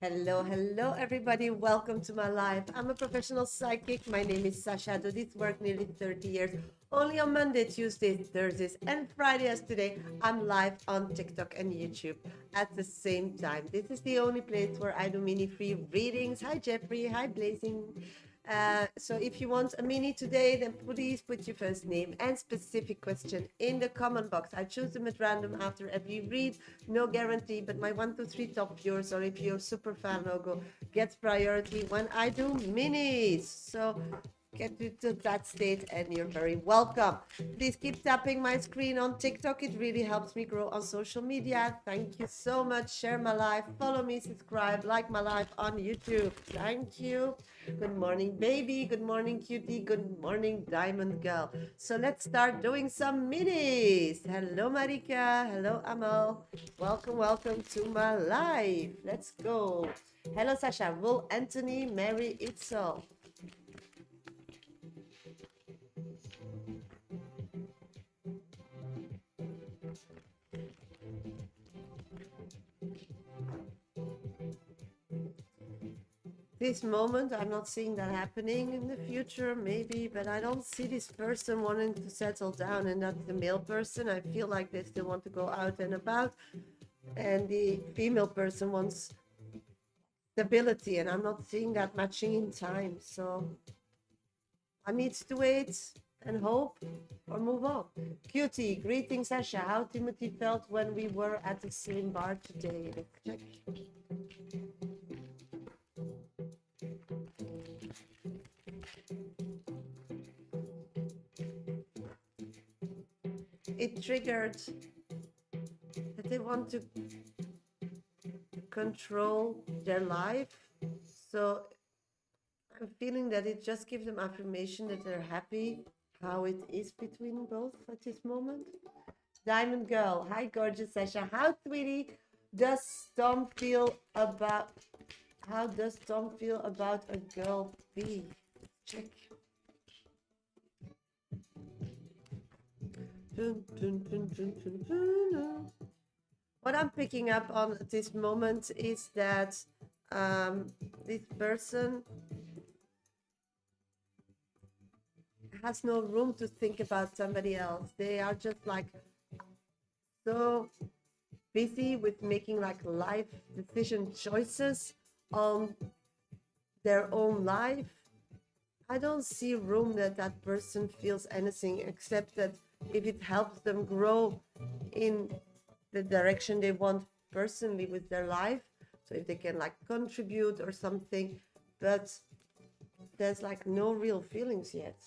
Hello, everybody. Welcome to my life. I'm a professional psychic. My name is Shasha. I do this work nearly 30 years. Only on Monday, Tuesdays, Thursdays, and Friday as today, I'm live on TikTok and YouTube at the same time. This is the only place where I do mini free readings. Hi, Jeffrey. Hi, Blazing. So if you want a mini today, then please put your first name and specific question in the comment box. I choose them at random after every read. No guarantee, but my 1, 2, 3 top viewers, or if you're super fan logo, gets priority when I do minis. So get to that state and you're very welcome. Please keep tapping my screen on TikTok. It really helps me grow on social media. Thank you so much. Share my life, follow me, subscribe, like my life on YouTube. Thank you. Good morning, baby. Good morning, cutie. Good morning, diamond girl. So let's start doing some minis. Hello, Marika. Hello, Amal. Welcome to my life. Let's go. Hello, Sasha. Will Anthony marry itself? This moment, I'm not seeing that happening. In the future, maybe, but I don't see this person wanting to settle down, and that's the male person. I feel like they still want to go out and about, and the female person wants stability, and I'm not seeing that matching in time. So I need to wait and hope or move on. Cutie, greetings, Sasha. How Timothy felt when we were at the same bar today. Let's check. It triggered that they want to control their life. So I'm feeling that it just gives them affirmation that they're happy how it is between both at this moment. Diamond girl, hi gorgeous Sasha. How sweetie does Tom feel about a girl B? Check. Dun, dun, dun, dun, dun, dun. What I'm picking up on at this moment is that this person has no room to think about somebody else. They are just like so busy with making like life decision choices on their own life. I don't see room that that person feels anything except that if it helps them grow in the direction they want personally with their life, so if they can like contribute or something, but there's like no real feelings yet,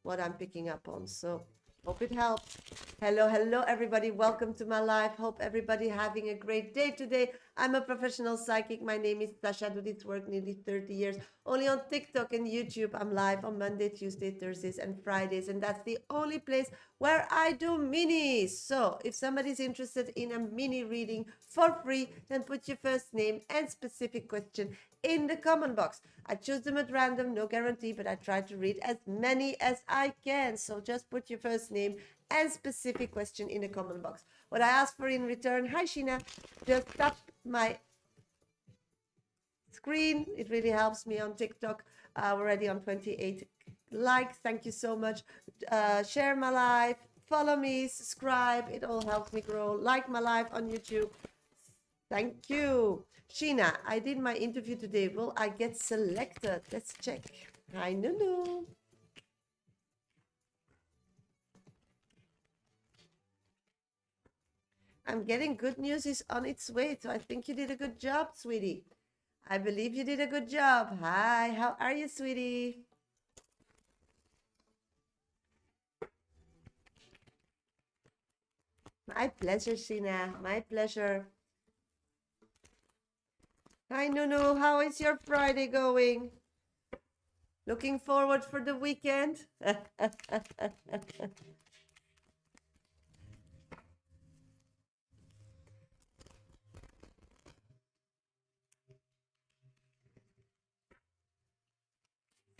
what I'm picking up on. So hope it helps. Hello, everybody. Welcome to my life. Hope everybody having a great day today. I'm a professional psychic. My name is Sasha. I do this work nearly 30 years. Only on TikTok and YouTube. I'm live on Monday, Tuesday, Thursdays, and Fridays. And that's the only place where I do minis. So if somebody's interested in a mini reading for free, then put your first name and specific question in the comment box. I choose them at random, no guarantee, but I try to read as many as I can. So just put your first name and specific question in the comment box. What I ask for in return, hi Sheena, just tap my screen. It really helps me on TikTok. Already on 28 likes. Thank you so much. Share my life, follow me, subscribe. It all helps me grow. Like my life on YouTube. Thank you. Sheena, I did my interview today. Will I get selected? Let's check. Hi, Nunu. I'm getting good news is on its way. So I think you did a good job, sweetie. I believe you did a good job. Hi, how are you, sweetie? My pleasure, Sheena. My pleasure. Hi, Nunu. How is your Friday going? Looking forward for the weekend?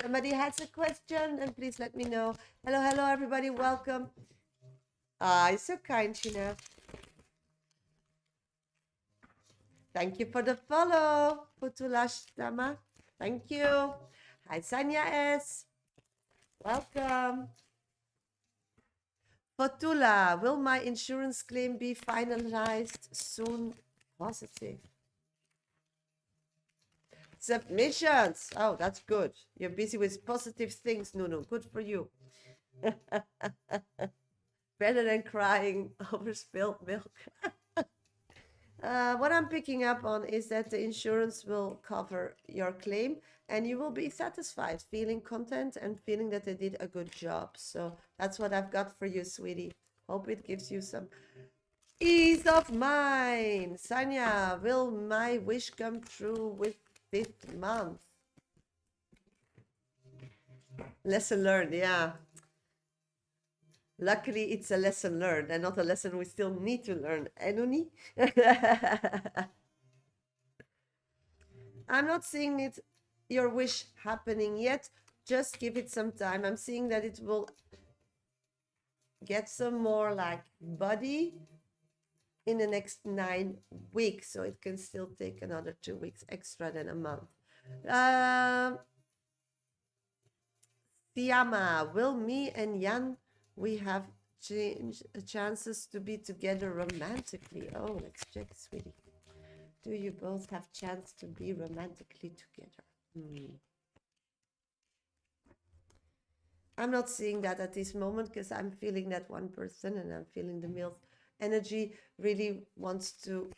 Somebody has a question, and please let me know. Hello, everybody. Welcome. Ah, you're so kind, Sheena. Thank you for the follow, Putulashtama. Thank you. Hi, Sanya S. Welcome. Fatula, will my insurance claim be finalized soon? Positive. Submissions. Oh, that's good. You're busy with positive things, Nunu. Good for you. Better than crying over spilled milk. What I'm picking up on is that the insurance will cover your claim and you will be satisfied, feeling content and feeling that they did a good job. So that's what I've got for you, sweetie. Hope it gives you some ease of mind. Sanya, will my wish come true with 5th month? Lesson learned, yeah. Luckily, it's a lesson learned and not a lesson we still need to learn. Enuni? I'm not seeing it, your wish happening yet. Just give it some time. I'm seeing that it will get some more like body in the next 9 weeks. So it can still take another 2 weeks extra than a month. Tiama, will me and Jan, we have chances to be together romantically? Oh, let's check, sweetie. Do you both have chance to be romantically together? I'm not seeing that at this moment because I'm feeling that one person and I'm feeling the male energy really wants to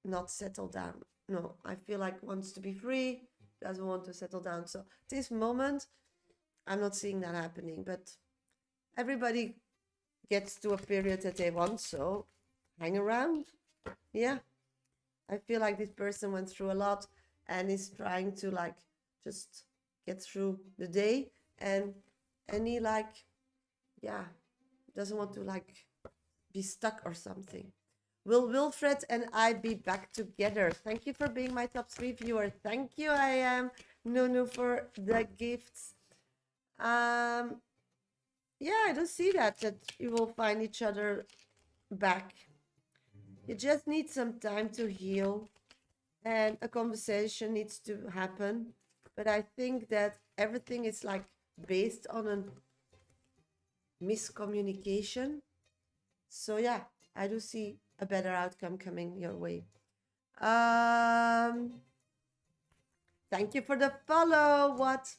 not settle down. No, I feel like wants to be free, doesn't want to settle down. So this moment, I'm not seeing that happening, but everybody gets to a period that they want, so hang around. Yeah, I feel like this person went through a lot and is trying to like just get through the day, and he like, yeah, doesn't want to like be stuck or something. Will Wilfred and I be back together? Thank you for being my top 3 viewer. Thank you, I am Nunu, for the gifts. Yeah, I don't see that you will find each other back. You just need some time to heal and a conversation needs to happen. But I think that everything is like based on a miscommunication. So yeah, I do see a better outcome coming your way. Thank you for the follow. What?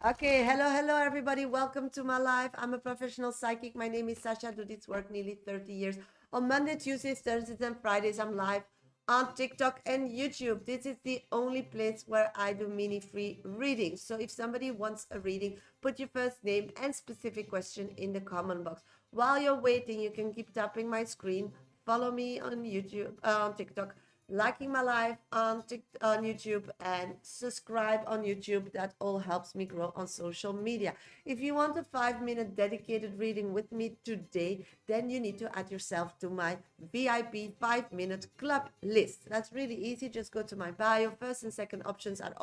Okay, hello everybody. Welcome to my life. I'm a professional psychic. My name is Shasha. I do this work nearly 30 years. On Monday, Tuesdays, Thursdays, and Fridays, I'm live on TikTok and YouTube. This is the only place where I do mini free readings. So if somebody wants a reading, put your first name and specific question in the comment box. While you're waiting, you can keep tapping my screen. Follow me on YouTube, on TikTok, liking my live on YouTube, and subscribe on YouTube. That all helps me grow on social media. If you want a 5-minute dedicated reading with me today, then you need to add yourself to my VIP 5-minute club list. That's really easy. Just go to my bio. First and second options are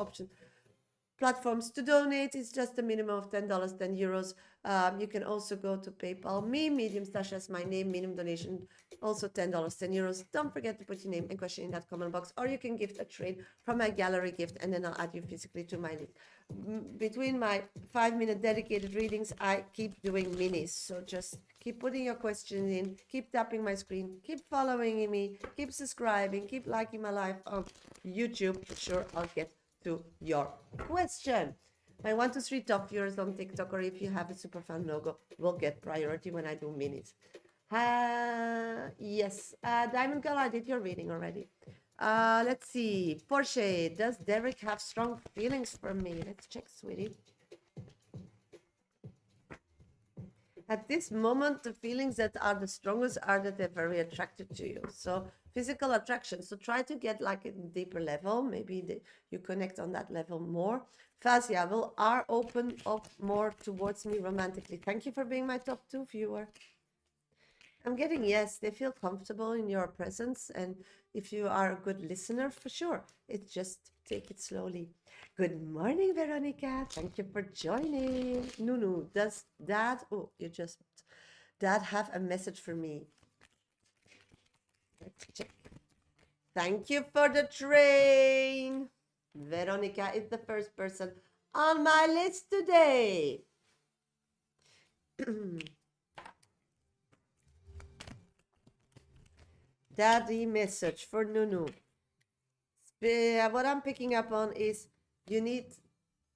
platforms to donate. It's just a minimum of $10, 10 euros. You can also go to PayPal me, Medium Stasha is my name, minimum donation, also $10, 10 euros. Don't forget to put your name and question in that comment box, or you can gift a trade from my gallery gift, and then I'll add you physically to my list. Between my 5-minute dedicated readings, I keep doing minis. So just keep putting your questions in, keep tapping my screen, keep following me, keep subscribing, keep liking my live on YouTube. For sure, I'll get to your question. My 1, 2, 3 top viewers on TikTok, or if you have a super fan logo, will get priority when I do minis. Yes, Diamond Girl, I did your reading already. Let's see. Porsche, does Derek have strong feelings for me? Let's check, sweetie. At this moment, the feelings that are the strongest are that they're very attracted to you. So physical attraction. So try to get like a deeper level. Maybe you connect on that level more. Fazia, are open up more towards me romantically. Thank you for being my top 2 viewer. I'm getting yes, they feel comfortable in your presence. And if you are a good listener, for sure, it's just take it slowly. Good morning, Veronica. Thank you for joining. Nunu, does Dad, Dad have a message for me? Let's check. Thank you for the train. Veronica is the first person on my list today. Daddy message for Nunu. What I'm picking up on is you need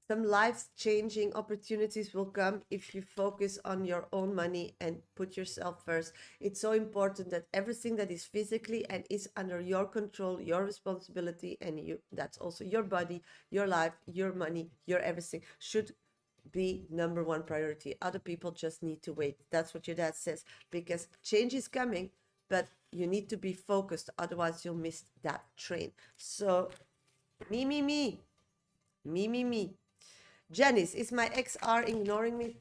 some life-changing opportunities will come if you focus on your own money and put yourself first. It's so important that everything that is physically and is under your control, your responsibility, and that's also your body, your life, your money, your everything should be number one priority. Other people just need to wait. That's what your dad says, because change is coming, but you need to be focused, otherwise you'll miss that train. So me. Janice, is my XR ignoring me?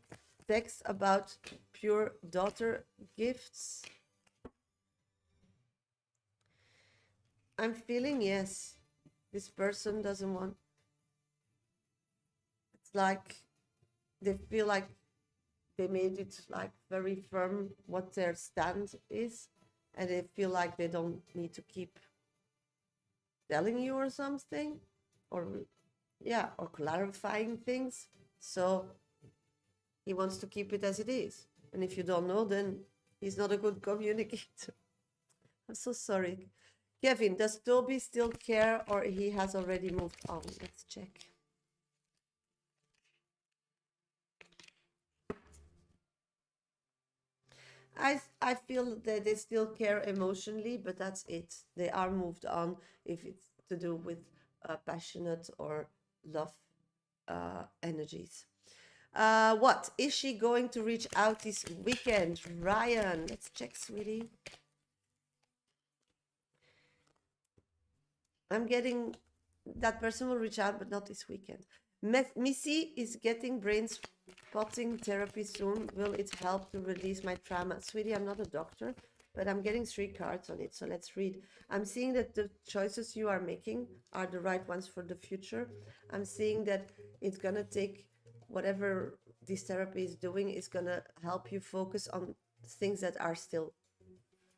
Text about pure daughter gifts. I'm feeling yes. This person doesn't want. It's like they feel like they made it like very firm what their stand is, and they feel like they don't need to keep telling you or something, or yeah, or clarifying things. So he wants to keep it as it is. And if you don't know, then he's not a good communicator. I'm so sorry. Kevin, does Toby still care or he has already moved on? Let's check. I feel that they still care emotionally, but that's it. They are moved on if it's to do with passionate or love energies. What is she going to reach out this weekend? Ryan, let's check, sweetie. I'm getting that person will reach out, but not this weekend. Missy is getting brain spotting therapy soon. Will it help to release my trauma? Sweetie, I'm not a doctor, but I'm getting 3 cards on it. So let's read. I'm seeing that the choices you are making are the right ones for the future. I'm seeing that it's going to take whatever this therapy is doing is going to help you focus on things that are still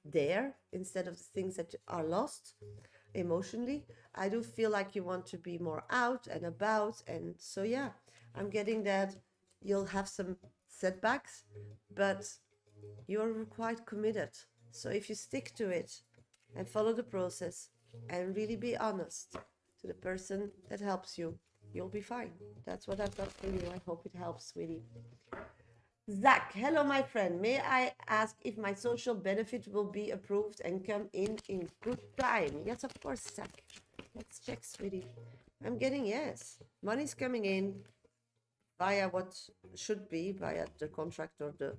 there instead of the things that are lost emotionally. I do feel like you want to be more out and about, and so yeah, I'm getting that you'll have some setbacks, but you're quite committed. So if you stick to it and follow the process and really be honest to the person that helps you, you'll be fine. That's what I've got for you. I hope it helps, sweetie. Zach, hello, my friend. May I ask if my social benefit will be approved and come in good time? Yes, of course, Zach. Let's check, sweetie. I'm getting yes. Money's coming in via what should be, via the contract or the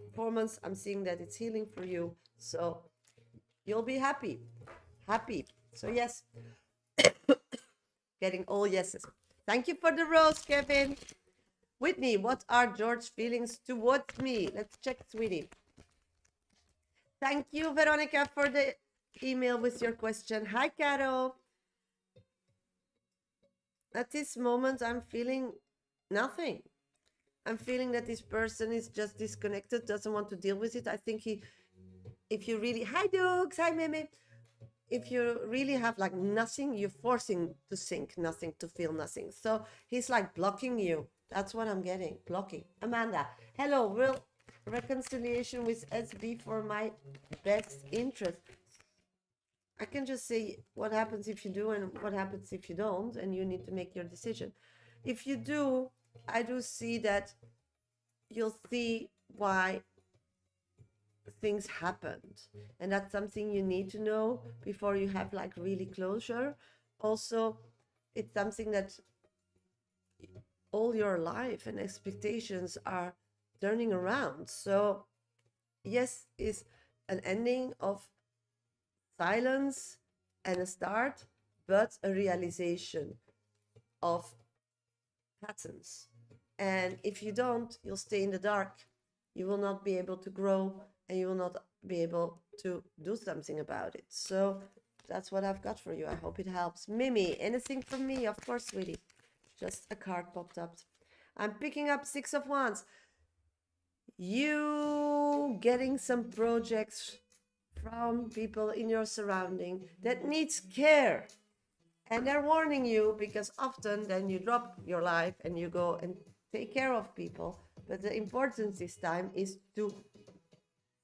performance. I'm seeing that it's healing for you. So you'll be happy. Happy. So yes. Getting all yeses. Thank you for the rose, Kevin. Whitney, what are George's feelings towards me? Let's check, sweetie. Thank you, Veronica, for the email with your question. Hi, Caro. At this moment, I'm feeling nothing. I'm feeling that this person is just disconnected, doesn't want to deal with it. I think if you really, hi, Dukes, hi, Mimi. If you really have like nothing, you're forcing to think nothing, to feel nothing. So he's like blocking you. That's what I'm getting, blocking. Amanda, hello, will reconciliation with SB for my best interest. I can just say what happens if you do and what happens if you don't, and you need to make your decision. If you do, I do see that you'll see why things happened, and that's something you need to know before you have like really closure. Also, it's something that all your life and expectations are turning around. So yes, is an ending of silence and a start, but a realization of patterns. And if you don't, you'll stay in the dark. You will not be able to grow, and you will not be able to do something about it. So that's what I've got for you. I hope it helps. Mimi, anything from me? Of course, sweetie. Just a card popped up. I'm picking up 6 of Wands. You getting some projects from people in your surrounding that needs care. And they're warning you because often then you drop your life and you go and take care of people. But the importance this time is to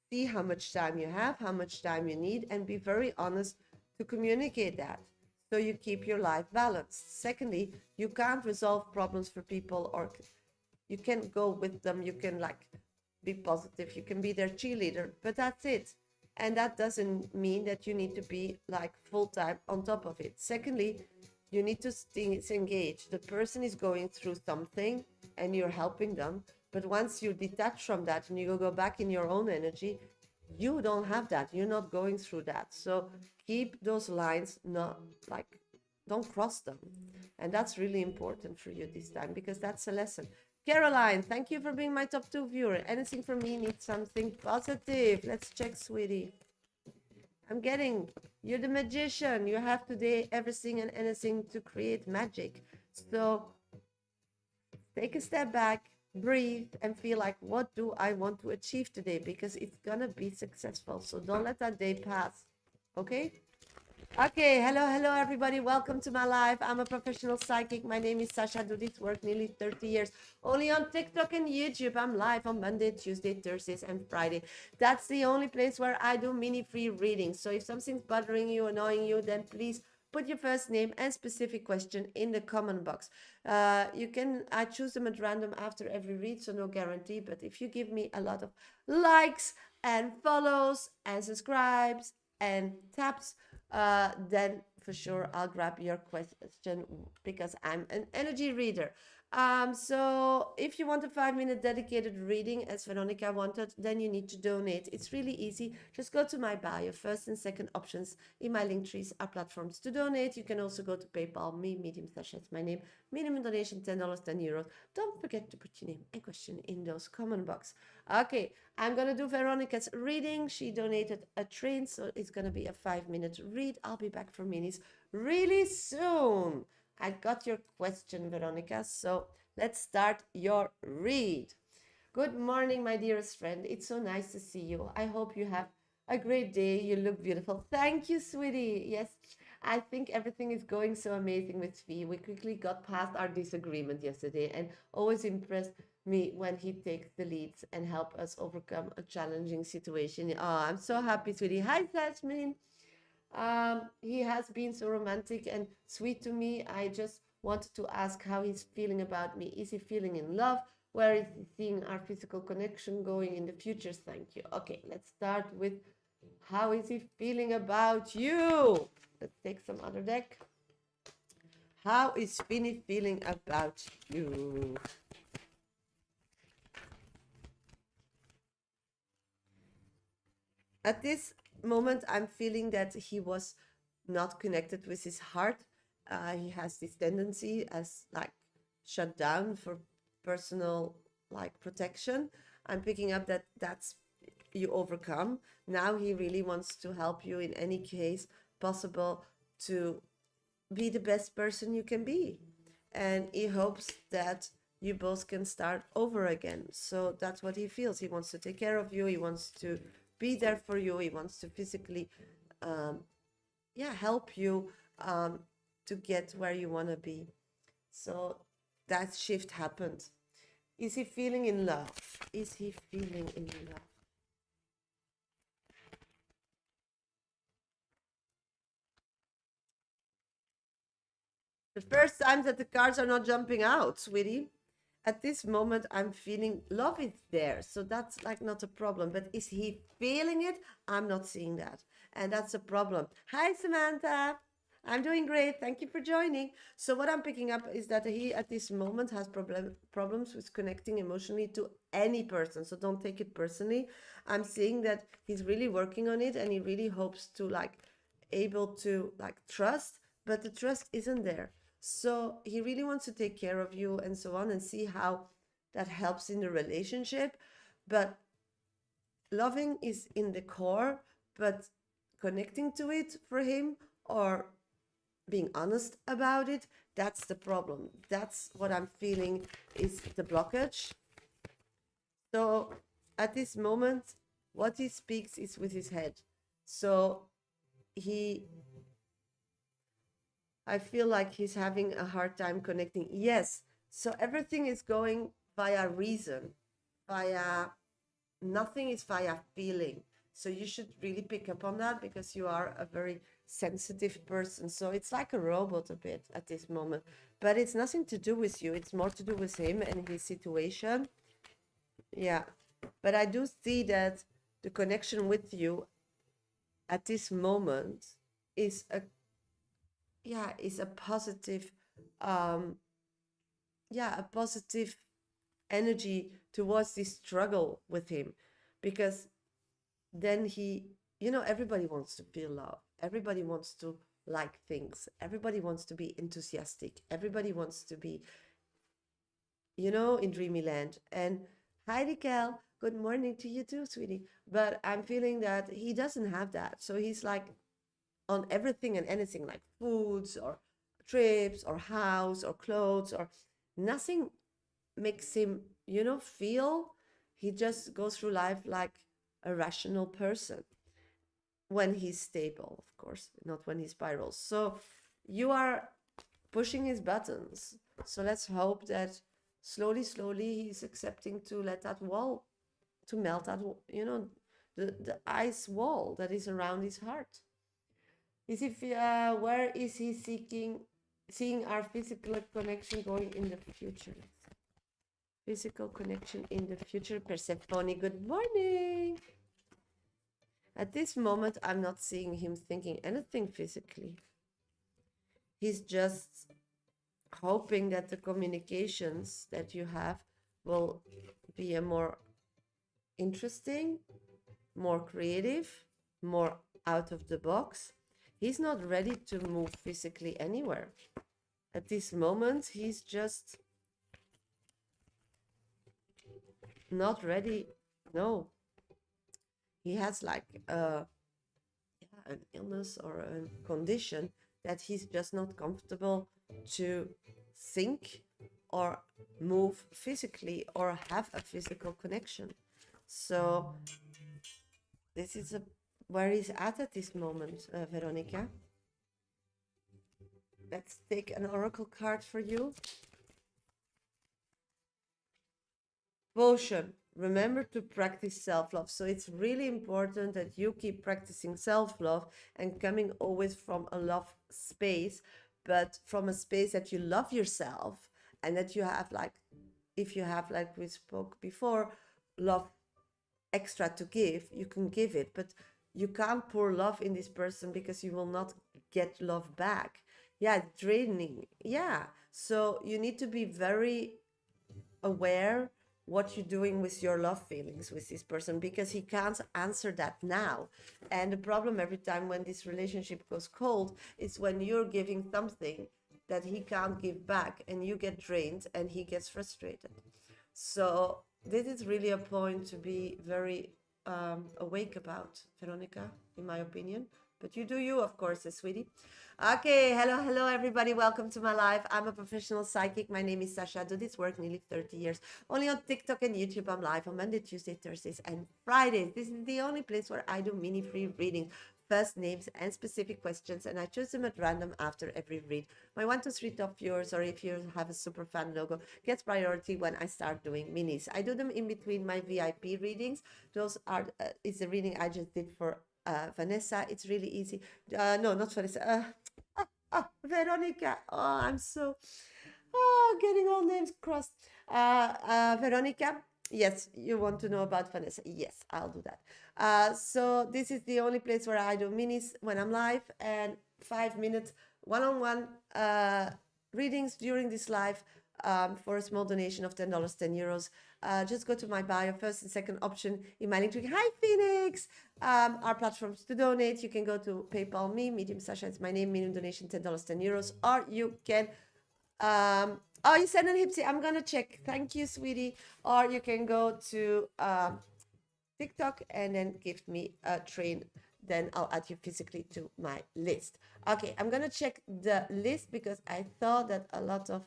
see how much time you have, how much time you need, and be very honest to communicate that so you keep your life balanced. Secondly, you can't resolve problems for people, or you can go with them, you can like be positive, you can be their cheerleader, but that's it. And that doesn't mean that you need to be like full-time on top of it. Secondly, you need to engage. The person is going through something and you're helping them, but once you detach from that and you go back in your own energy, you don't have that, you're not going through that. So keep those lines, not like, don't cross them. And that's really important for you this time, because that's a lesson. Caroline, thank you for being my top 2 viewer. Anything from me needs something positive. Let's check, sweetie. I'm getting, you're the magician. You have today everything and anything to create magic. So take a step back, breathe, and feel like, what do I want to achieve today? Because it's gonna be successful. So don't let that day pass. Okay? Okay, hello everybody, welcome to my life. I'm a professional psychic. My name is Shasha. I do this work nearly 30 years, only on TikTok and YouTube. I'm live on Monday, Tuesday, Thursdays, and Friday. That's the only place where I do mini free readings. So if something's bothering you, annoying you, then please put your first name and specific question in the comment box. I choose them at random after every read, so no guarantee. But if you give me a lot of likes and follows and subscribes and taps, then for sure I'll grab your question, because I'm an energy reader. So if you want a 5-minute dedicated reading as Veronica wanted, then you need to donate. It's really easy. Just go to my bio. First and second options in my link trees are platforms to donate. You can also go to PayPal, me, Medium Sasha, it's my name. Minimum donation $10, €10. Don't forget to put your name and question in those comment box. Okay, I'm gonna do Veronica's reading. She donated a train, so it's gonna be a 5-minute read. I'll be back for minis really soon. I got your question, Veronica, so let's start your read. Good morning, my dearest friend. It's so nice to see you. I hope you have a great day. You look beautiful. Thank you, sweetie. Yes, I think everything is going so amazing with Fee. We quickly got past our disagreement yesterday, and always impressed me when he takes the leads and help us overcome a challenging situation. Oh, I'm so happy, sweetie. Hi, Jasmine. He has been so romantic and sweet to me. I just wanted to ask how he's feeling about me. Is he feeling in love? Where is he seeing our physical connection going in the future? Thank you. Okay, let's start with how is he feeling about you? Let's take some other deck. How is Finny feeling about you? At this moment, I'm feeling that he was not connected with his heart. He has this tendency as like shut down for personal like protection. I'm picking up that that's you overcome. Now he really wants to help you in any case possible to be the best person you can be. And he hopes that you both can start over again. So that's what he feels. He wants to take care of you. He wants to be there for you. He wants to physically help you to get where you want to be. So that shift happened. Is he feeling in love? Is he feeling in love? The first time that the cards are not jumping out, sweetie. At this moment, I'm feeling love is there. So that's like not a problem. But is he feeling it? I'm not seeing that. And that's a problem. Hi, Samantha. I'm doing great. Thank you for joining. So what I'm picking up is that he at this moment has problems with connecting emotionally to any person. So don't take it personally. I'm seeing that he's really working on it, and he really hopes to like able to like trust, but the trust isn't there. So he really wants to take care of you and so on, and see how that helps in the relationship. But loving is in the core, but connecting to it for him or being honest about it, that's the problem. That's what I'm feeling is the blockage. So at this moment, what he speaks is with his head. So he, I feel like he's having a hard time connecting. Yes. So everything is going via reason, via nothing is via feeling. So you should really pick up on that because you are a very sensitive person. So it's like a robot a bit at this moment. But it's nothing to do with you. It's more to do with him and his situation. Yeah. But I do see that the connection with you at this moment is a, yeah, is a positive, um yeah, a positive energy towards this struggle with him, because then he, everybody wants to feel love, everybody wants to like things, everybody wants to be enthusiastic, everybody wants to be, in dreamy land. And Heidi Cal, good morning to you too, sweetie. But I'm feeling that he doesn't have that, so he's like on everything and anything, like foods or trips or house or clothes, or nothing makes him, feel. He just goes through life like a rational person when he's stable, of course, not when he spirals. So you are pushing his buttons. So let's hope that slowly, slowly he's accepting to let that wall, to melt that, the ice wall that is around his heart. Is if where is he seeing our physical connection going in the future? Physical connection in the future. Persephone, good morning. At this moment, I'm not seeing him thinking anything physically. He's just hoping that the communications that you have will be a more interesting, more creative, more out of the box. He's not ready to move physically anywhere. At this moment, he's just not ready. No, he has like an illness or a condition that he's just not comfortable to think or move physically or have a physical connection. So this is where he's at this moment, Veronica. Let's take an oracle card for you. Potion. Remember to practice self-love. So it's really important that you keep practicing self-love and coming always from a love space, but from a space that you love yourself, and that you have, like, if you have, like we spoke before, love extra to give, you can give it, but you can't pour love in this person because you will not get love back. Yeah, it's draining. Yeah. So you need to be very aware what you're doing with your love feelings with this person, because he can't answer that now. And the problem every time when this relationship goes cold is when you're giving something that he can't give back, and you get drained and he gets frustrated. So this is really a point to be very awake about, Veronica, in my opinion. But you do you, of course, sweetie. Okay, hello, everybody. Welcome to my life. I'm a professional psychic. My name is Shasha. I do this work nearly 30 years. Only on TikTok and YouTube, I'm live on Monday, Tuesday, Thursdays, and Fridays. This is the only place where I do mini free readings, first names and specific questions, and I choose them at random after every read. My 1, 2, 3 top viewers, or if you have a super fan logo, gets priority when I start doing minis. I do them in between my VIP readings. Those are it's the reading I just did for Vanessa. It's really easy. No, not Vanessa. Veronica. Oh, I'm so getting all names crossed. Veronica. Yes, you want to know about Vanessa? Yes, I'll do that. So this is the only place where I do minis when I'm live, and 5 minutes one-on-one readings during this live, for a small donation of $10, €10. Just go to my bio, first and second option in my link tree. Hi, Phoenix. Our platforms to donate. You can go to PayPal me, Medium Sasha, it's my name, minimum donation $10, €10, or you can oh, you sent an hipsy. I'm gonna check. Thank you, sweetie. Or you can go to TikTok and then give me a train. Then I'll add you physically to my list. Okay, I'm gonna check the list because I thought that a lot of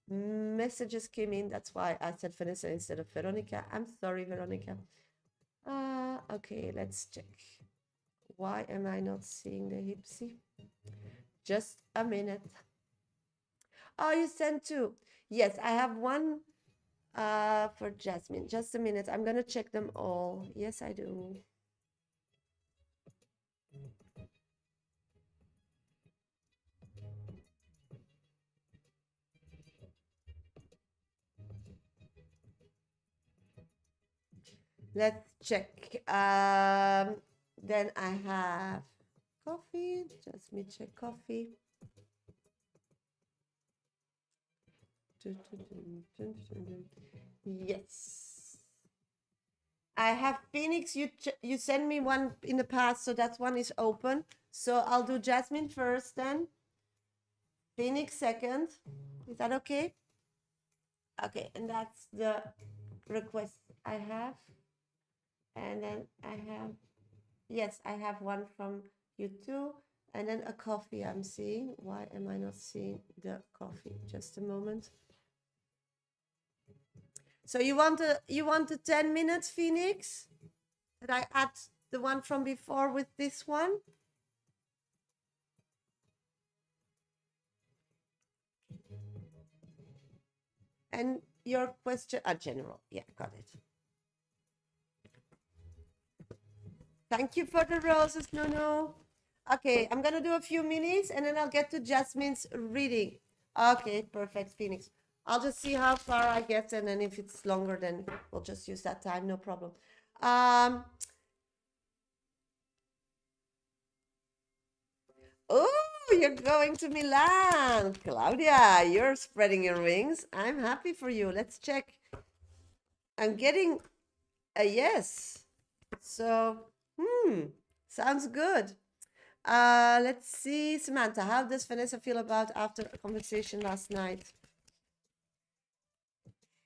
messages came in. That's why I said Vanessa instead of Veronica. I'm sorry, Veronica. Okay, let's check. Why am I not seeing the hipsy? Just a minute. Oh, you sent two. Yes, I have one for Jasmine. Just a minute. I'm gonna check them all. Yes, I do. Let's check. Then I have coffee. Just me check coffee. Yes. I have Phoenix. You sent me one in the past, so that one is open. So I'll do Jasmine first, then Phoenix second. Is that okay? Okay, and that's the request I have. And then I have, yes, I have one from you too. And then a coffee I'm seeing. Why am I not seeing the coffee? Just a moment. So you want the 10 minutes, Phoenix? That I add the one from before with this one? And your question, general. Yeah, got it. Thank you for the roses, Nuno. Okay, I'm gonna do a few minutes and then I'll get to Jasmine's reading. Okay, perfect, Phoenix. I'll just see how far I get, and then if it's longer, then we'll just use that time, no problem. Oh, you're going to Milan. Claudia, you're spreading your wings. I'm happy for you. Let's check. I'm getting a yes. So, sounds good. Let's see, Samantha, how does Vanessa feel about after a conversation last night?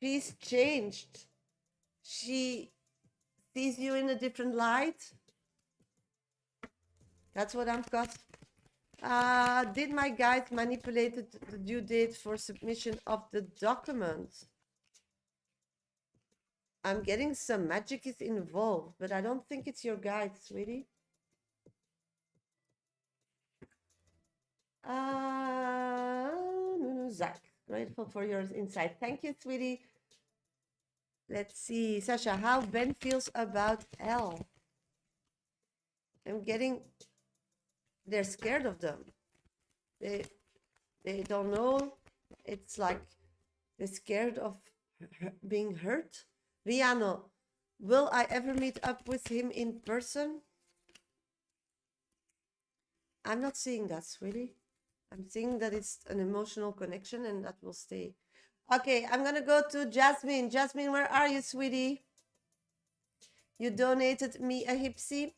She's changed. She sees you in a different light. That's what I've got. Did my guide manipulate the due date for submission of the document? I'm getting some magic is involved, but I don't think it's your guide, sweetie. Zach, grateful for your insight. Thank you, sweetie. Let's see, Shasha, how Ben feels about Elle. I'm getting, they're scared of them. They don't know. It's like they're scared of being hurt. Riano, will I ever meet up with him in person? I'm not seeing that, sweetie. I'm seeing that it's an emotional connection and that will stay. Okay, I'm gonna go to Jasmine. Jasmine, where are you, sweetie? You donated me a hipsy.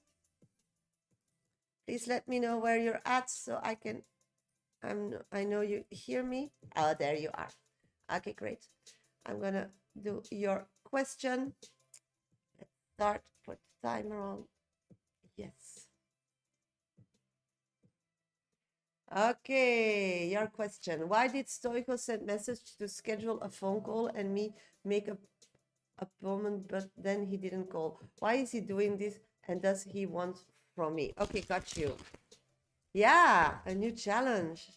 Please let me know where you're at so I can, I know you hear me. Oh, there you are. Okay, great. I'm gonna do your question. Let's start, put the timer on. Yes. Okay, your question. Why did Stoico send message to schedule a phone call and me make a appointment, but then he didn't call? Why is he doing this and does he want from me? Okay, got you. Yeah, a new challenge.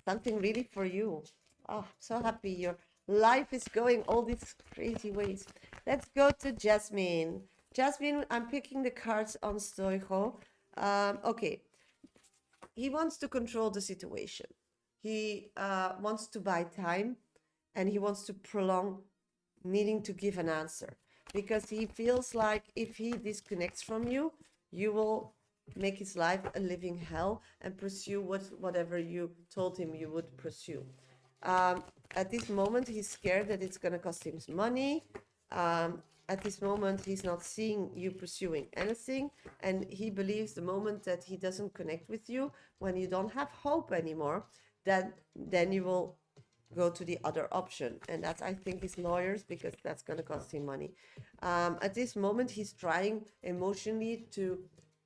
Something really for you. Oh, so happy your life is going all these crazy ways. Let's go to Jasmine. Jasmine, I'm picking the cards on Stoico. Okay, he wants to control the situation. He wants to buy time, and he wants to prolong needing to give an answer, because he feels like if he disconnects from you, you will make his life a living hell and pursue whatever you told him you would pursue. At this moment, he's scared that it's going to cost him money. At this moment, he's not seeing you pursuing anything, and he believes the moment that he doesn't connect with you, when you don't have hope anymore, then you will go to the other option, and that's, I think, his lawyers, because that's going to cost him money. At this moment, he's trying emotionally to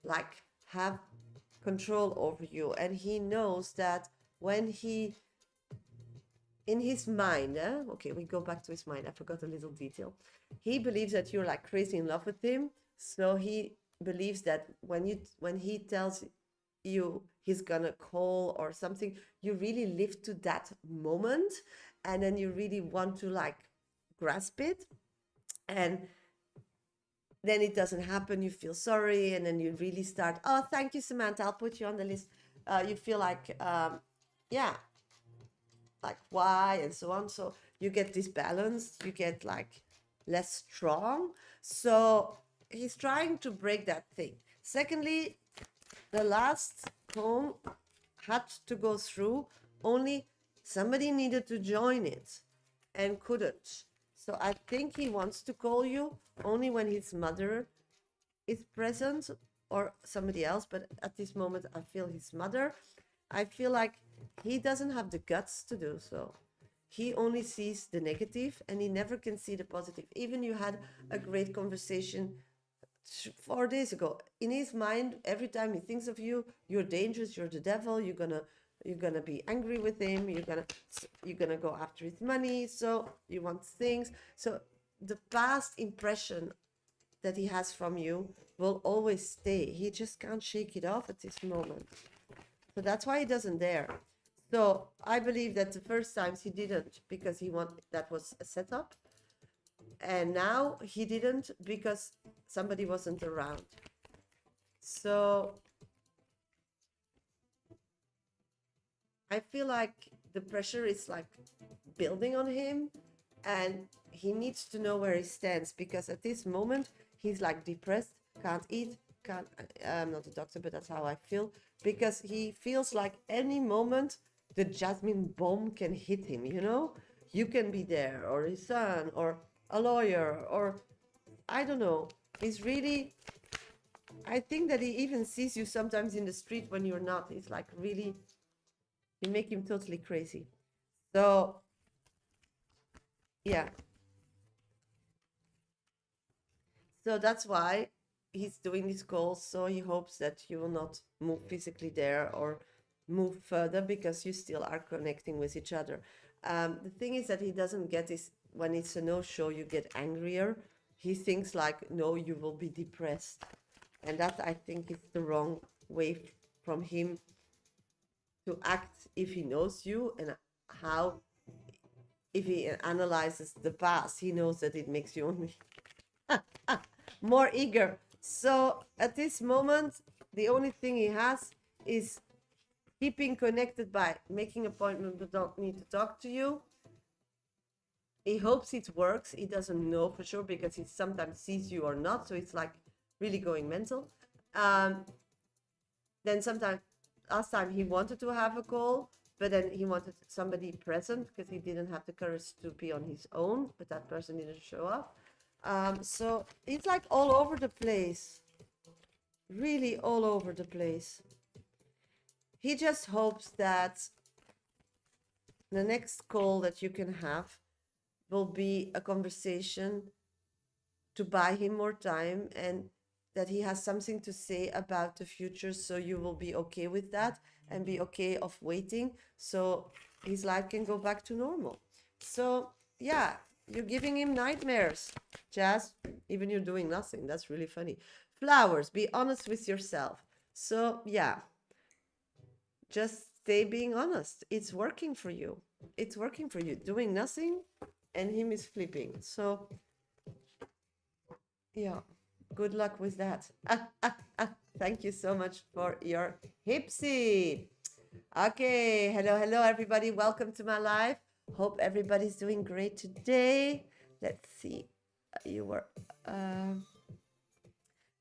like have control over you, and he knows that when he in his mind, okay, we go back to his mind. I forgot a little detail. He believes that you're like crazy in love with him. So he believes that when he tells you he's gonna call or something, you really live to that moment, and then you really want to like grasp it, and then it doesn't happen, you feel sorry, and then you really start, oh, thank you, Samantha, I'll put you on the list. You feel like, yeah, like why, and so on. So you get disbalanced, you get like less strong. So he's trying to break that thing. Secondly, the last poem had to go through, only somebody needed to join it and couldn't. So I think he wants to call you only when his mother is present or somebody else, but at this moment I feel his mother. I feel like he doesn't have the guts to do so. He only sees the negative and he never can see the positive. Even you had a great conversation 4 days ago. In his mind, every time he thinks of you, you're dangerous, you're the devil, you're gonna be angry with him, you're gonna go after his money, so you want things. So the past impression that he has from you will always stay. He just can't shake it off at this moment. So that's why he doesn't dare. So I believe that the first times he didn't because that was a setup. And now he didn't because somebody wasn't around. So I feel like the pressure is like building on him, and he needs to know where he stands, because at this moment he's like depressed, can't eat, can't, I'm not a doctor, but that's how I feel, because he feels like any moment the Jasmine bomb can hit him, you know? You can be there, or his son, or a lawyer, or I don't know. He's really, I think that he even sees you sometimes in the street when you're not. He's like really, you make him totally crazy. So, yeah. So that's why he's doing these calls. So he hopes that you will not move physically there or move further, because you still are connecting with each other. The thing is that he doesn't get this, when it's a no-show, you get angrier. He thinks like, no, you will be depressed. And that, I think, is the wrong way from him to act if he knows you, and how, if he analyzes the past, he knows that it makes you only more eager. So at this moment, the only thing he has is keeping connected by making appointment, but don't need to talk to you. He hopes it works. He doesn't know for sure, because he sometimes sees you or not. So it's like really going mental. Then sometimes, last time he wanted to have a call, but then he wanted somebody present because he didn't have the courage to be on his own, but that person didn't show up. So it's like all over the place, really all over the place. He just hopes that the next call that you can have will be a conversation to buy him more time, and that he has something to say about the future, so you will be okay with that and be okay of waiting, so his life can go back to normal. So yeah, you're giving him nightmares, Jazz, even you're doing nothing. That's really funny. Flowers, be honest with yourself. So yeah, just stay being honest. It's working for you. It's working for you. Doing nothing and him is flipping. So yeah, good luck with that. Thank you so much for your hipsy. Okay, hello everybody. Welcome to my live. Hope everybody's doing great today. Let's see. You were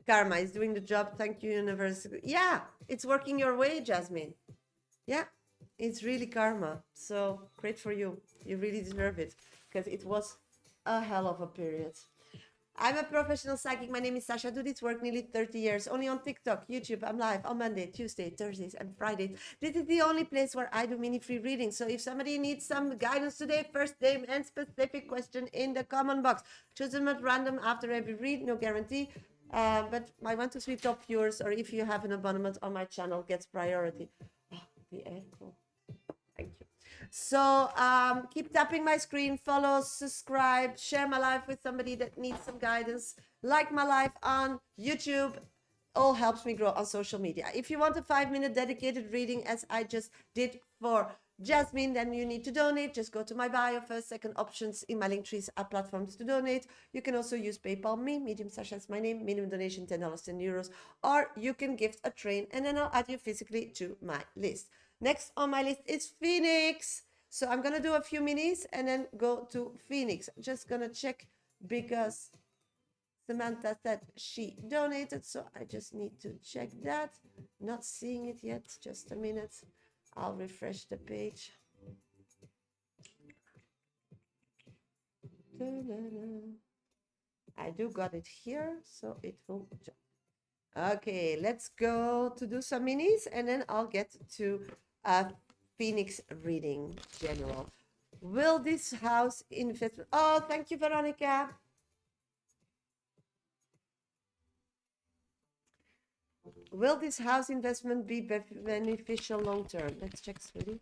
karma is doing the job. Thank you, universe. Yeah, it's working your way, Jasmine. Yeah, it's really karma. So great for you. You really deserve it, because it was a hell of a period. I'm a professional psychic. My name is Shasha. I do this work nearly 30 years. Only on TikTok, YouTube. I'm live on Monday, Tuesday, Thursdays, and Fridays. This is the only place where I do mini free readings. So if somebody needs some guidance today, first name and specific question in the comment box. Choose them at random after every read. No guarantee. But my 1, 2, 3 top viewers, or if you have an abonnement on my channel, gets priority. Oh, the echo. Thank you. So keep tapping my screen, follow, subscribe, share my life with somebody that needs some guidance. Like my life on YouTube, all helps me grow on social media. If you want a 5-minute dedicated reading, as I just did for Jasmine, then you need to donate. Just go to my bio, first, second options in my link trees are platforms to donate. You can also use PayPal me, Medium Sasha is my name, minimum donation $10, €10, or you can gift a train and then I'll add you physically to my list. Next on my list is Phoenix. So I'm gonna do a few minis and then go to Phoenix. I'm just gonna check because Samantha said she donated, so I just need to check that. Not seeing it yet, just a minute. I'll refresh the page. I do got it here, so it will jump. Okay, let's go to do some minis and then I'll get to Phoenix reading general. Will this house investment? Oh, thank you, Veronica. Will this house investment be beneficial long term? Let's check, sweetie.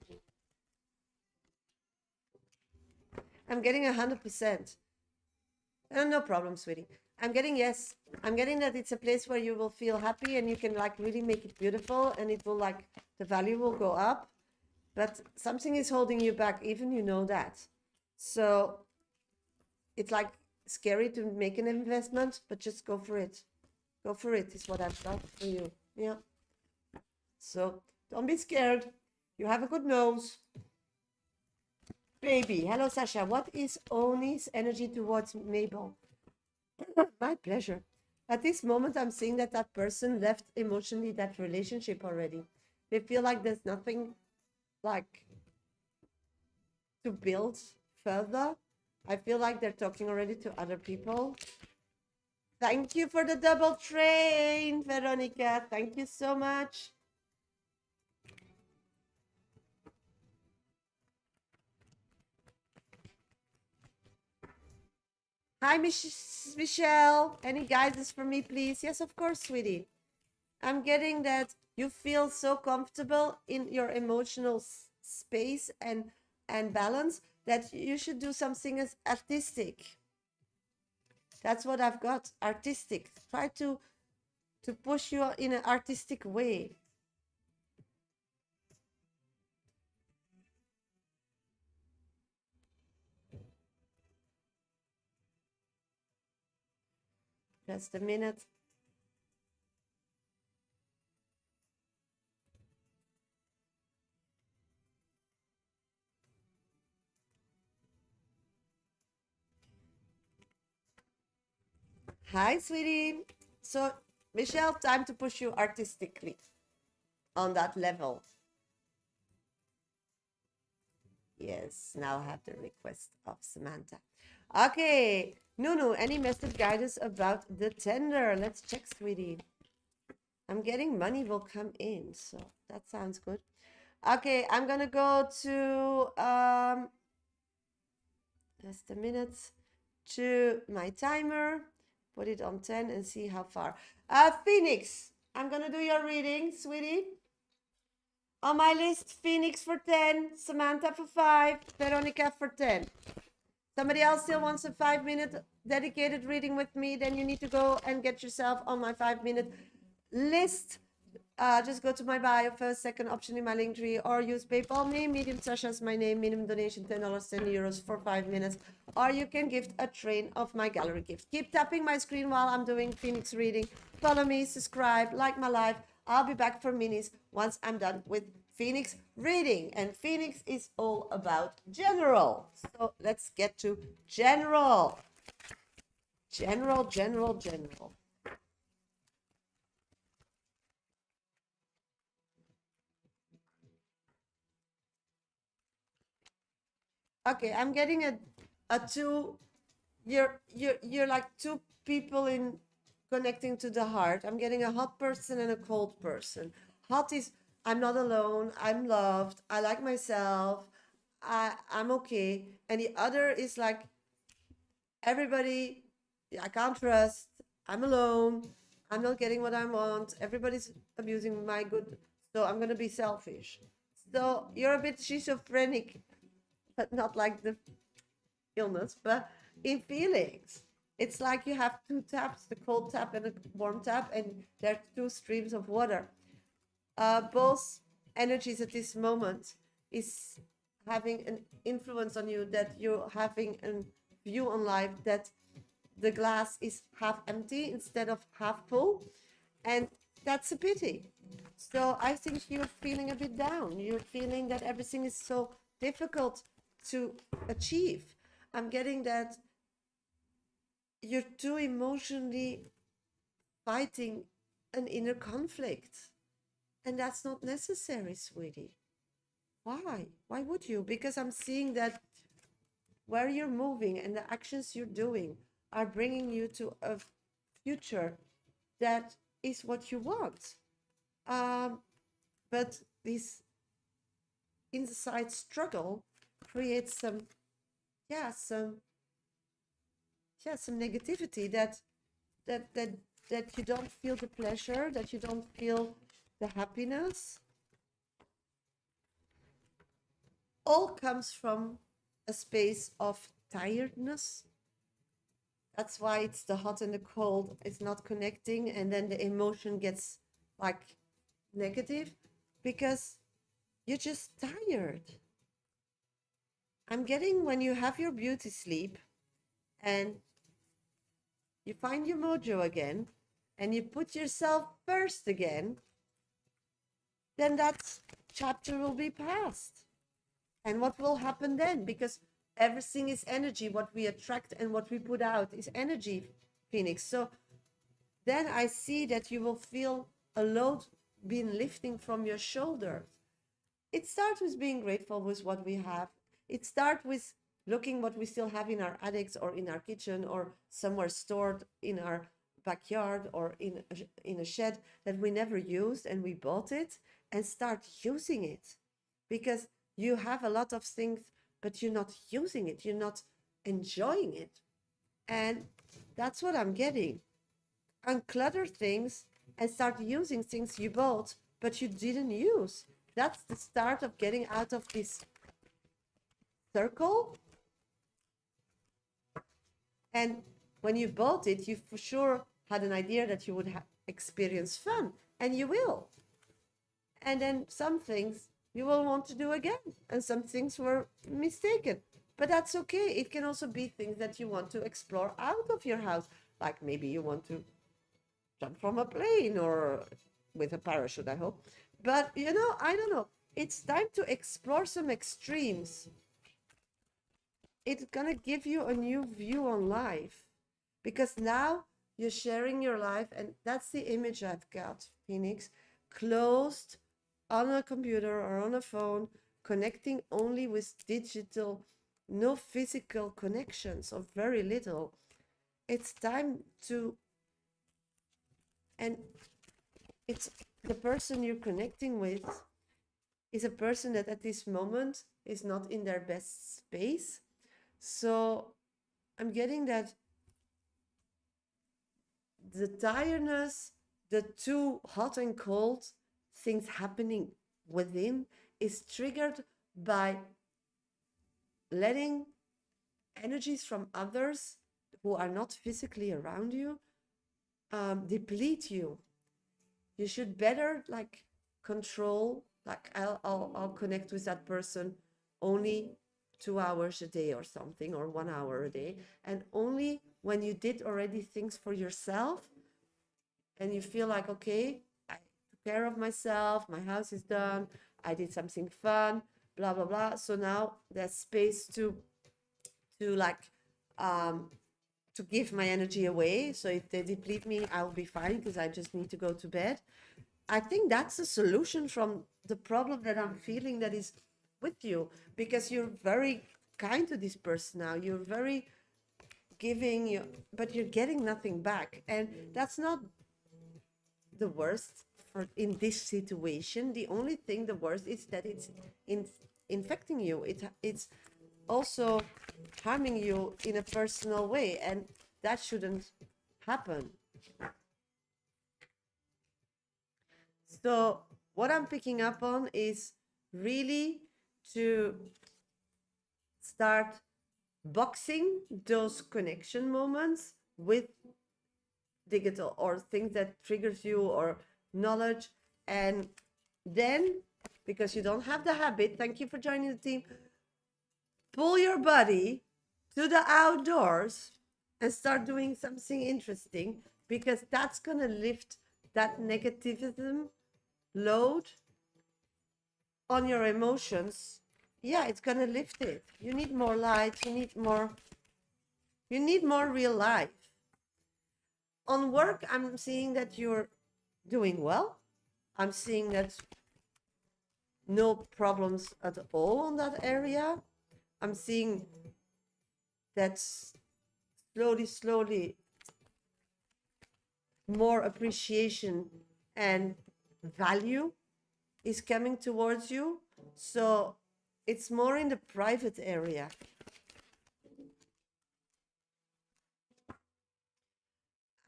I'm getting 100%. No problem, sweetie. I'm getting yes. I'm getting that it's a place where you will feel happy and you can like really make it beautiful and it will like, the value will go up. But something is holding you back, even you know that. So it's like scary to make an investment, but just go for it. Go for it is what I've got for you. Yeah. So don't be scared. You have a good nose. Baby. Hello, Sasha. What is Oni's energy towards Mabel? My pleasure. At this moment, I'm seeing that that person left emotionally that relationship already. They feel like there's nothing like to build further. I feel like they're talking already to other people. Thank you for the double train, Veronica. Thank you so much. Hi, Michelle. Any guidance for me, please? Yes, of course, sweetie. I'm getting that you feel so comfortable in your emotional space and balance that you should do something as artistic. That's what I've got, artistic. Try to push you in an artistic way. Just a minute. Hi, sweetie. So, Michelle, time to push you artistically on that level. Yes, now I have the request of Samantha. Okay, Nunu, any message guidance about the tender? Let's check, sweetie. I'm getting money will come in, so that sounds good. Okay, I'm gonna go to just a minute to my timer, put it on 10 and see how far. Phoenix, I'm gonna do your reading, sweetie. On my list, Phoenix for 10, Samantha for 5, Veronica for 10. Somebody else still wants a 5-minute dedicated reading with me, then you need to go and get yourself on my 5-minute list. Just go to my bio, first, second option in my link tree, or use PayPal me, Medium Sasha is my name, minimum donation $10, €10 for 5 minutes, or you can gift a train of my gallery gift. Keep tapping my screen while I'm doing Phoenix reading. Follow me, subscribe, like my live. I'll be back for minis once I'm done with Phoenix reading, and Phoenix is all about general. So let's get to general. General. Okay, I'm getting a two. You're like two people in connecting to the heart. I'm getting a hot person and a cold person. Hot is I'm not alone. I'm loved. I like myself. I'm okay. And the other is like everybody I can't trust. I'm alone. I'm not getting what I want. Everybody's abusing my good. So I'm gonna be selfish. So you're a bit schizophrenic, but not like the illness, but in feelings. It's like you have two taps, the cold tap and the warm tap, and there are two streams of water. Both energies at this moment is having an influence on you, that you're having a view on life that the glass is half empty instead of half full, and that's a pity. So I think you're feeling a bit down. You're feeling that everything is so difficult to achieve. I'm getting that you're too emotionally fighting an inner conflict, and that's not necessary, sweetie. Why? Why would you? Because I'm seeing that where you're moving and the actions you're doing are bringing you to a future that is what you want. Um, but this inside struggle creates some some negativity that that that you don't feel the pleasure, that you don't feel the happiness. All comes from a space of tiredness. That's why it's the hot and the cold. It's not connecting, and then the emotion gets like negative because you're just tired. I'm getting when you have your beauty sleep and you find your mojo again and you put yourself first again, then that chapter will be passed. And what will happen then? Because everything is energy. What we attract and what we put out is energy, Phoenix. So then I see that you will feel a load being lifting from your shoulders. It starts with being grateful with what we have. It starts with looking what we still have in our attics or in our kitchen or somewhere stored in our backyard or in a shed that we never used and we bought it, and start using it. Because you have a lot of things, but you're not using it. You're not enjoying it. And that's what I'm getting. Unclutter things and start using things you bought, but you didn't use. That's the start of getting out of this circle. And when you bought it, you for sure had an idea that you would experience fun, and you will. And then some things you will want to do again, and some things were mistaken. But that's okay. It can also be things that you want to explore out of your house. Like maybe you want to jump from a plane or with a parachute, I hope. But I don't know. It's time to explore some extremes. It's gonna give you a new view on life, because now you're sharing your life, and that's the image I've got, Phoenix. Closed on a computer or on a phone, connecting only with digital, no physical connections, or very little. It's time to, and it's the person you're connecting with is a person that at this moment is not in their best space. So I'm getting that the tiredness, the too hot and cold things happening within is triggered by letting energies from others who are not physically around you deplete you. You should better control, I'll connect with that person only 2 hours a day or something, or 1 hour a day, and only when you did already things for yourself and you feel like, okay, I took care of myself, my house is done, I did something fun, blah blah blah. So now there's space to give my energy away. So if they deplete me, I'll be fine because I just need to go to bed. I think that's a solution from the problem that I'm feeling that is with you, because you're very kind to this person now. You're very giving, but you're getting nothing back. And that's not the worst in this situation. The only thing the worst is that it's infecting you. It's also harming you in a personal way, and that shouldn't happen. So what I'm picking up on is really to start boxing those connection moments with digital or things that triggers you or knowledge. And then, because you don't have the habit, thank you for joining the team, pull your body to the outdoors and start doing something interesting, because that's going to lift that negativism load on your emotions. Yeah, it's going to lift it. You need more light, you need more real life. On work, I'm seeing that you're doing well. I'm seeing that no problems at all in that area. I'm seeing that slowly more appreciation and value is coming towards you. So it's more in the private area.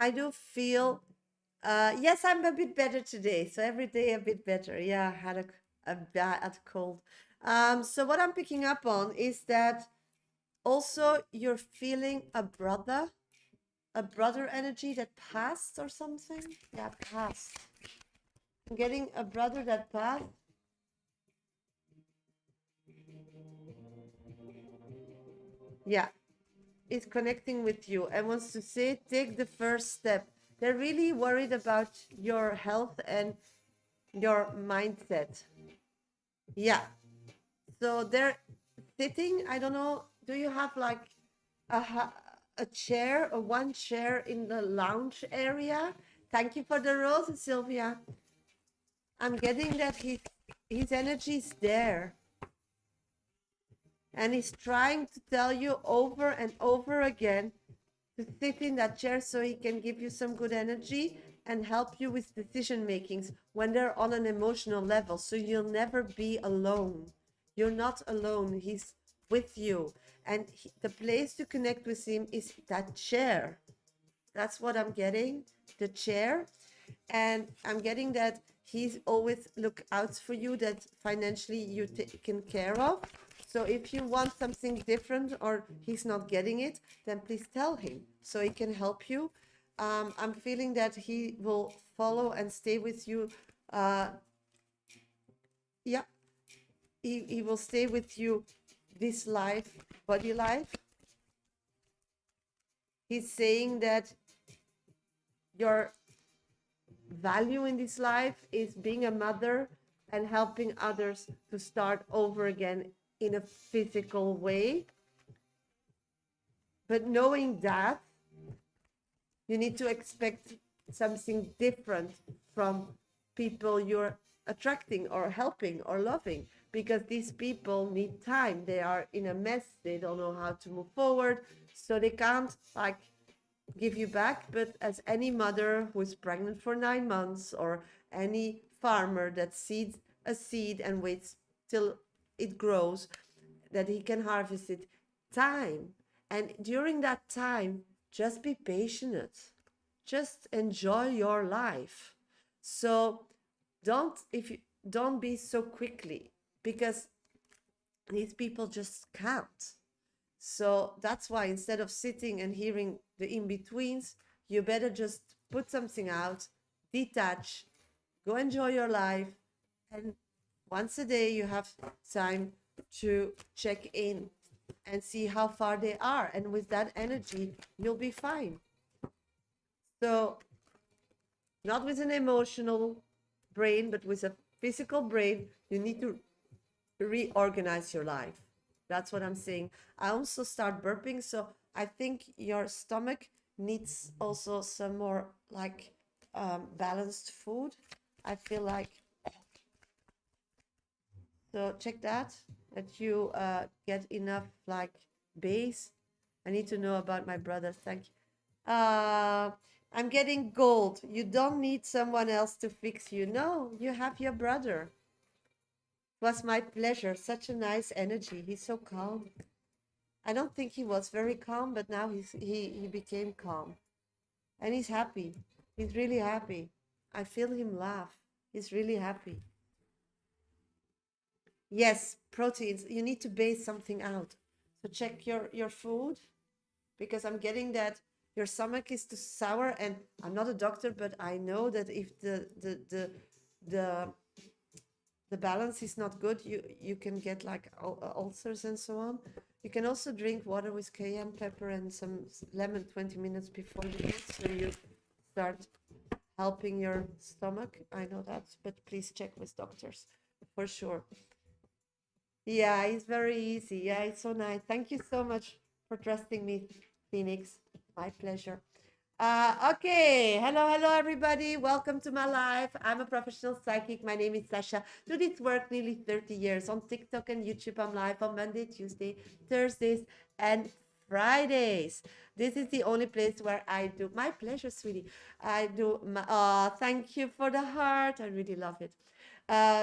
I do feel, yes, I'm a bit better today. So every day a bit better. Yeah, I had a bad cold. So what I'm picking up on is that also you're feeling a brother energy that passed or something. Yeah, passed. I'm getting a brother that passed. Yeah, is connecting with you and wants to say, take the first step. They're really worried about your health and your mindset. Yeah. So they're sitting, I don't know, do you have like a chair, or one chair in the lounge area? Thank you for the roses, Sylvia. I'm getting that his energy is there. And he's trying to tell you over and over again to sit in that chair so he can give you some good energy and help you with decision makings when they're on an emotional level. So you'll never be alone. You're not alone. He's with you. And the place to connect with him is that chair. That's what I'm getting, the chair. And I'm getting that he's always look out for you, that financially you're taken care of. So if you want something different or he's not getting it, then please tell him so he can help you. I'm feeling that he will follow and stay with you. Yeah, he will stay with you this life, body life. He's saying that your value in this life is being a mother and helping others to start over again in a physical way. But knowing that, you need to expect something different from people you're attracting or helping or loving, because these people need time. They are in a mess. They don't know how to move forward. So they can't like give you back. But as any mother who is pregnant for 9 months, or any farmer that seeds a seed and waits till it grows, that he can harvest it, time. And during that time, just be patient. Just enjoy your life. So don't be so quickly, because these people just can't. So that's why, instead of sitting and hearing the in-betweens, you better just put something out, detach, go enjoy your life, and once a day you have time to check in and see how far they are. And with that energy, you'll be fine. So not with an emotional brain, but with a physical brain, you need to reorganize your life. That's what I'm saying. I also start burping, so I think your stomach needs also some more like balanced food. I feel like, so check that you get enough like base. I need to know about my brother. Thank you. I'm getting gold. You don't need someone else to fix you. No, you have your brother. It was my pleasure. Such a nice energy. He's so calm. I don't think he was very calm, but now he became calm. And he's happy. He's really happy. I feel him laugh. He's really happy. Yes, proteins. You need to base something out. So check your food, because I'm getting that your stomach is too sour. And I'm not a doctor, but I know that if the the balance is not good, you can get like ulcers and so on. You can also drink water with cayenne pepper and some lemon 20 minutes before you eat, so you start helping your stomach. I know that, but please check with doctors for sure. Yeah, it's very easy. Yeah, it's so nice. Thank you so much for trusting me, Phoenix. My pleasure. Okay, hello, everybody. Welcome to my life. I'm a professional psychic. My name is Shasha. Do this work nearly 30 years on TikTok and YouTube. I'm live on Monday, Tuesday, Thursdays, and Fridays. This is the only place where I do my pleasure, sweetie. I do my, thank you for the heart. I really love it.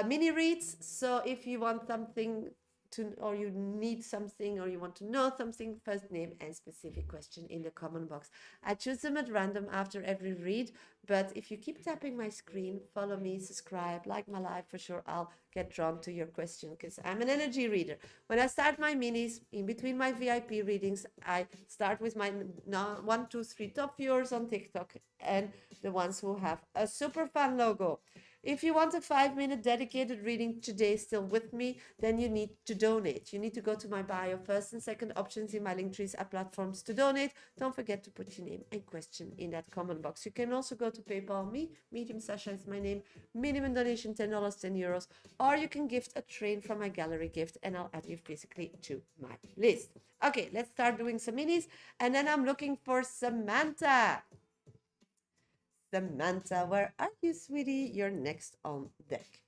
Mini reads. So if you want something to, or you need something, or you want to know something, first name and specific question in the comment box. I choose them at random after every read, but if you keep tapping my screen, follow me, subscribe, like my live, for sure I'll get drawn to your question, because I'm an energy reader. When I start my minis, in between my VIP readings, I start with my 1, 2, 3 top viewers on TikTok and the ones who have a super fun logo. If you want a 5-minute dedicated reading today still with me, then you need to donate. You need to go to my bio. First and second options in my link trees are platforms to donate. Don't forget to put your name and question in that comment box. You can also go to PayPal me, Medium Sasha is my name, minimum donation $10, 10 euros, or you can gift a train from my gallery gift and I'll add you physically to my list. Okay, let's start doing some minis, and then I'm looking for Samantha. Samantha, where are you, sweetie? You're next on deck.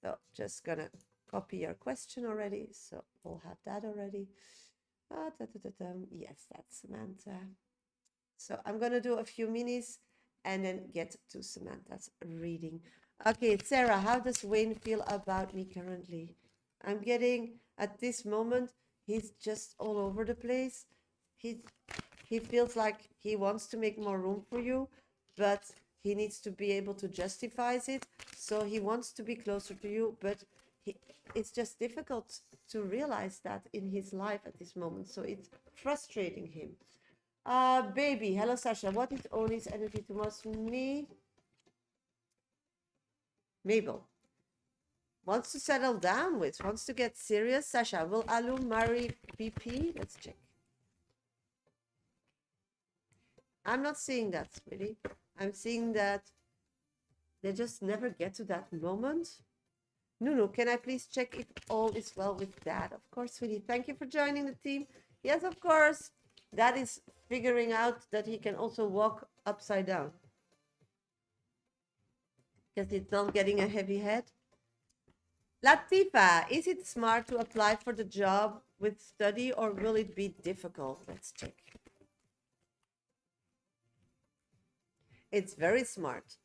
So just gonna copy your question already. So we'll have that already. Yes, that's Samantha. So I'm gonna do a few minis and then get to Samantha's reading. Okay, Sarah, how does Wayne feel about me currently? I'm getting, at this moment, he's just all over the place. He feels like he wants to make more room for you, but he needs to be able to justify it. So he wants to be closer to you, but it's just difficult to realize that in his life at this moment. So it's frustrating him. Baby, hello Sasha. What is Oni's energy towards me? Mabel wants to settle down with, wants to get serious. Sasha, will Alu marry BP? Let's check. I'm not seeing that, sweetie. I'm seeing that they just never get to that moment. Nunu, can I please check if all is well with Dad? Of course, sweetie. Thank you for joining the team. Yes, of course. Dad is figuring out that he can also walk upside down, because he's not getting a heavy head. Latifa, is it smart to apply for the job with study, or will it be difficult? Let's check. It's very smart.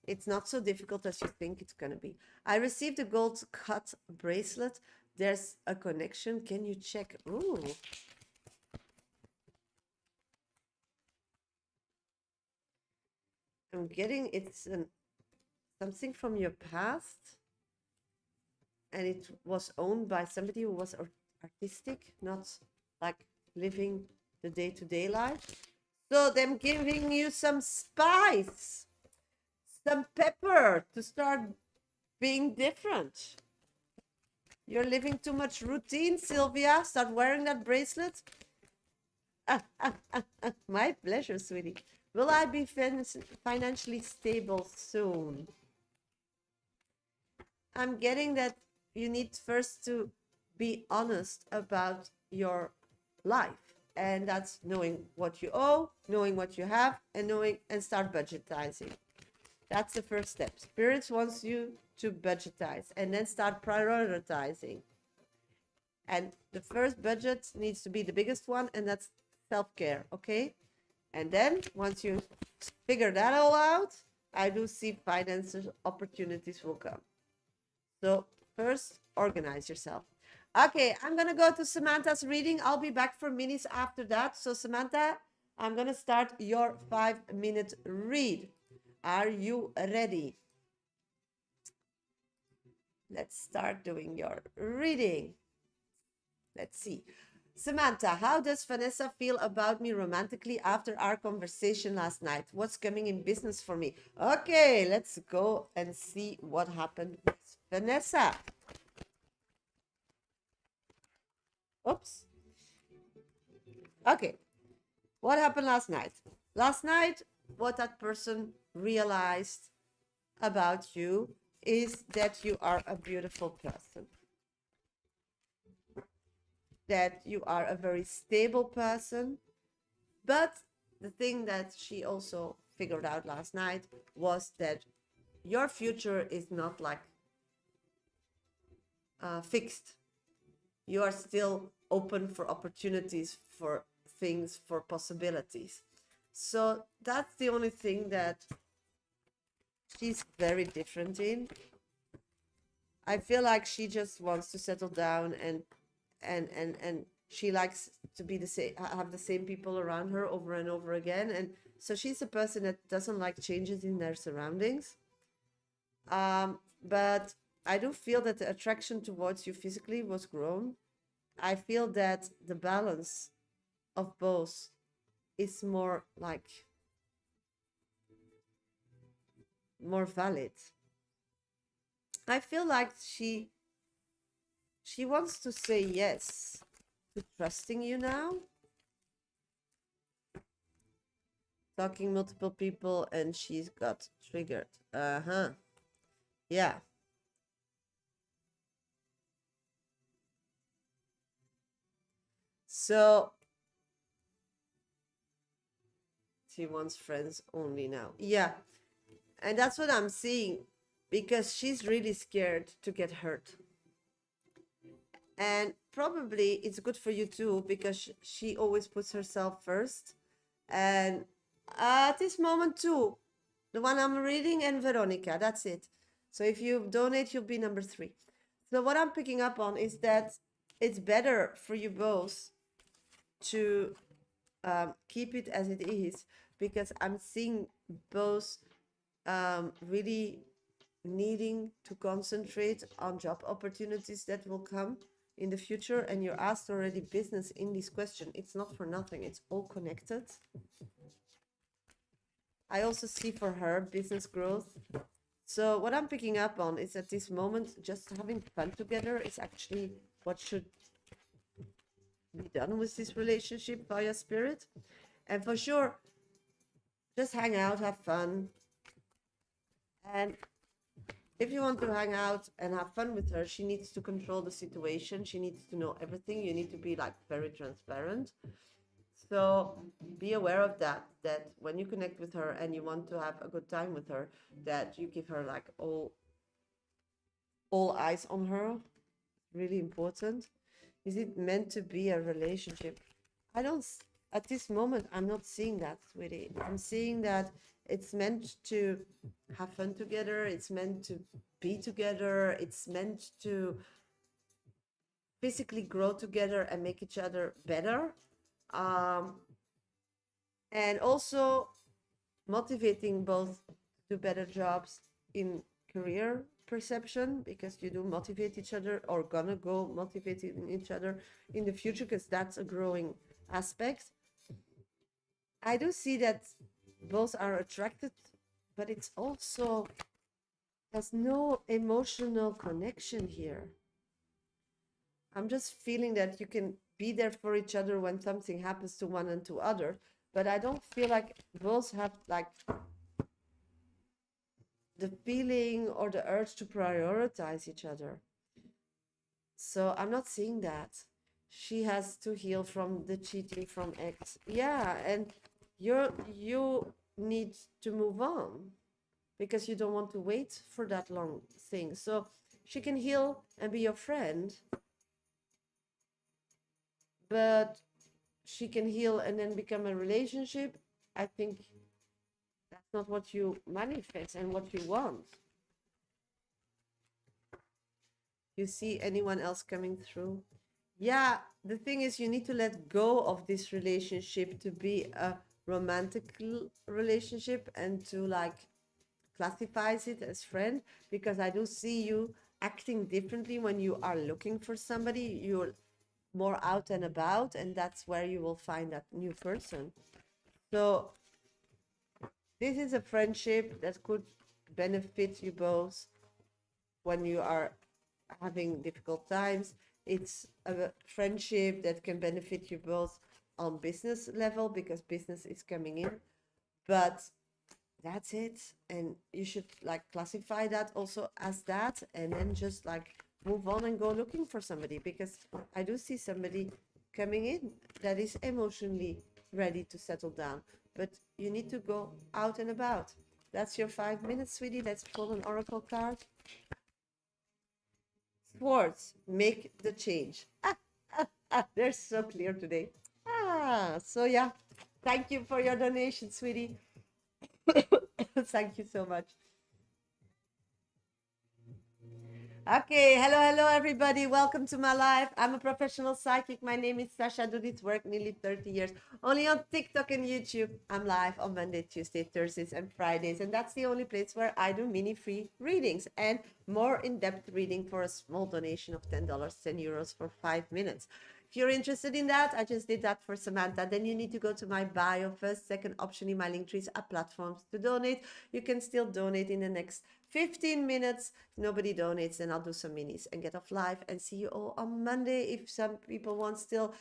It's not so difficult as you think it's going to be. I received a gold cut bracelet. There's a connection. Can you check? Ooh. I'm getting it's something from your past. And it was owned by somebody who was artistic, not like living the day-to-day life. So them giving you some spice, some pepper to start being different. You're living too much routine, Sylvia. Start wearing that bracelet. My pleasure, sweetie. Will I be financially stable soon? I'm getting that you need first to be honest about your life. And that's knowing what you owe, knowing what you have, and start budgetizing. That's the first step. Spirits wants you to budgetize and then start prioritizing. And the first budget needs to be the biggest one, and that's self-care, okay? And then once you figure that all out, I do see financial opportunities will come. So first, organize yourself. Okay, I'm going to go to Samantha's reading. I'll be back for minis after that. So Samantha, I'm going to start your 5-minute read. Are you ready? Let's start doing your reading. Let's see. Samantha, how does Vanessa feel about me romantically after our conversation last night? What's coming in business for me? Okay, let's go and see what happened with Vanessa. Oops. Okay, what happened last night? Last night, what that person realized about you is that you are a beautiful person, that you are a very stable person. But the thing that she also figured out last night was that your future is not like fixed. You are still open for opportunities, for things, for possibilities. So that's the only thing that she's very different in. I feel like she just wants to settle down and she likes to be the same, have the same people around her over and over again. And so she's a person that doesn't like changes in their surroundings. But I do feel that the attraction towards you physically was grown. I feel that the balance of both is more like more valid. I feel like she wants to say yes to trusting you now, talking multiple people, and she's got triggered. Uh-huh. Yeah. So she wants friends only now. Yeah. And that's what I'm seeing because she's really scared to get hurt. And probably it's good for you too because she always puts herself first. And at this moment too, the one I'm reading and Veronica, that's it. So if you donate, you'll be number 3. So what I'm picking up on is that it's better for you both to keep it as it is because I'm seeing both really needing to concentrate on job opportunities that will come in the future. And you asked already business in this question. It's not for nothing. It's all connected. I also see for her business growth. So what I'm picking up on is at this moment, just having fun together is actually what should be done with this relationship via spirit. And for sure, just hang out, have fun. And if you want to hang out and have fun with her, she needs to control the situation. She needs to know everything. You need to be like very transparent. So be aware of that when you connect with her and you want to have a good time with her, that you give her like all eyes on her. Really important. Is it meant to be a relationship? I don't, at this moment, I'm not seeing that, sweetie. I'm seeing that it's meant to have fun together. It's meant to be together. It's meant to physically grow together and make each other better. And also motivating both to better jobs in career perception because you do motivate each other or gonna go motivating each other in the future because that's a growing aspect. I do see that both are attracted, but it's also there's no emotional connection here. I'm just feeling that you can be there for each other when something happens to one and to other, but I don't feel like both have like the feeling or the urge to prioritize each other. So I'm not seeing that. She has to heal from the cheating from ex. Yeah, and you need to move on because you don't want to wait for that long thing. So she can heal and be your friend, but she can heal and then become a relationship. I think that's not what you manifest and what you want. You see anyone else coming through? Yeah, the thing is, you need to let go of this relationship to be a romantic relationship and to like classifies it as friend because I do see you acting differently when you are looking for somebody. You're more out and about, and that's where you will find that new person. So this is a friendship that could benefit you both when you are having difficult times. It's a friendship that can benefit you both on business level because business is coming in. But that's it. And you should like classify that also as that, and then just like move on and go looking for somebody, because I do see somebody coming in that is emotionally ready to settle down, but you need to go out and about. That's your 5 minutes, sweetie. Let's pull an oracle card. Swords, make the change. They're so clear today. So yeah, thank you for your donation, sweetie. Thank you so much. Okay, hello everybody. Welcome to my life. I'm a professional psychic. My name is Shasha. I do this work nearly 30 years. Only on TikTok and YouTube. I'm live on Monday, Tuesday, Thursdays, and Fridays. And that's the only place where I do mini free readings and more in-depth reading for a small donation of $10, €10 for 5 minutes. If you're interested in that, I just did that for Samantha. Then you need to go to my bio first. Second option in my link trees are platforms to donate. You can still donate in the next 15 minutes. If nobody donates, then I'll do some minis and get off live and see you all on Monday. If some people want still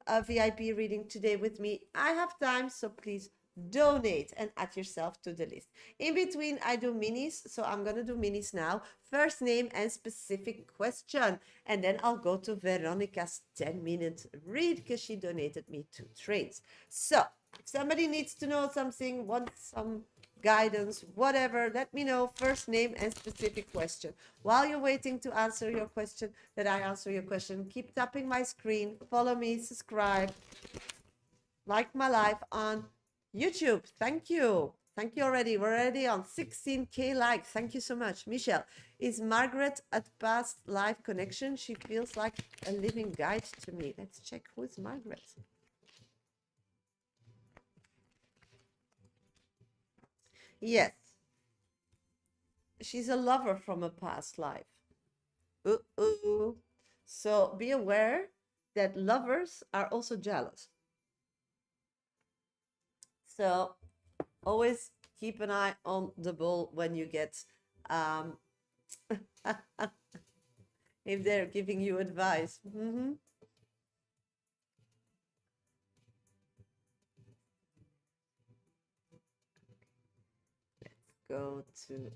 a VIP reading today with me, I have time, so please donate and add yourself to the list. In between, I do minis, so I'm gonna do minis now. First name and specific question, and then I'll go to Veronica's 10-minute read because she donated me 2 trades. So if somebody needs to know something, wants some guidance, whatever, let me know. First name and specific question. While you're waiting to answer your question, that I answer your question, keep tapping my screen, follow me, subscribe, like my life on YouTube. Thank you. Thank you already. We're already on 16K likes. Thank you so much. Michelle, is Margaret at past live connection? She feels like a living guide to me. Let's check who is Margaret. Yes. She's a lover from a past life. Ooh. So be aware that lovers are also jealous. So always keep an eye on the bull when you get if they're giving you advice. Let's go to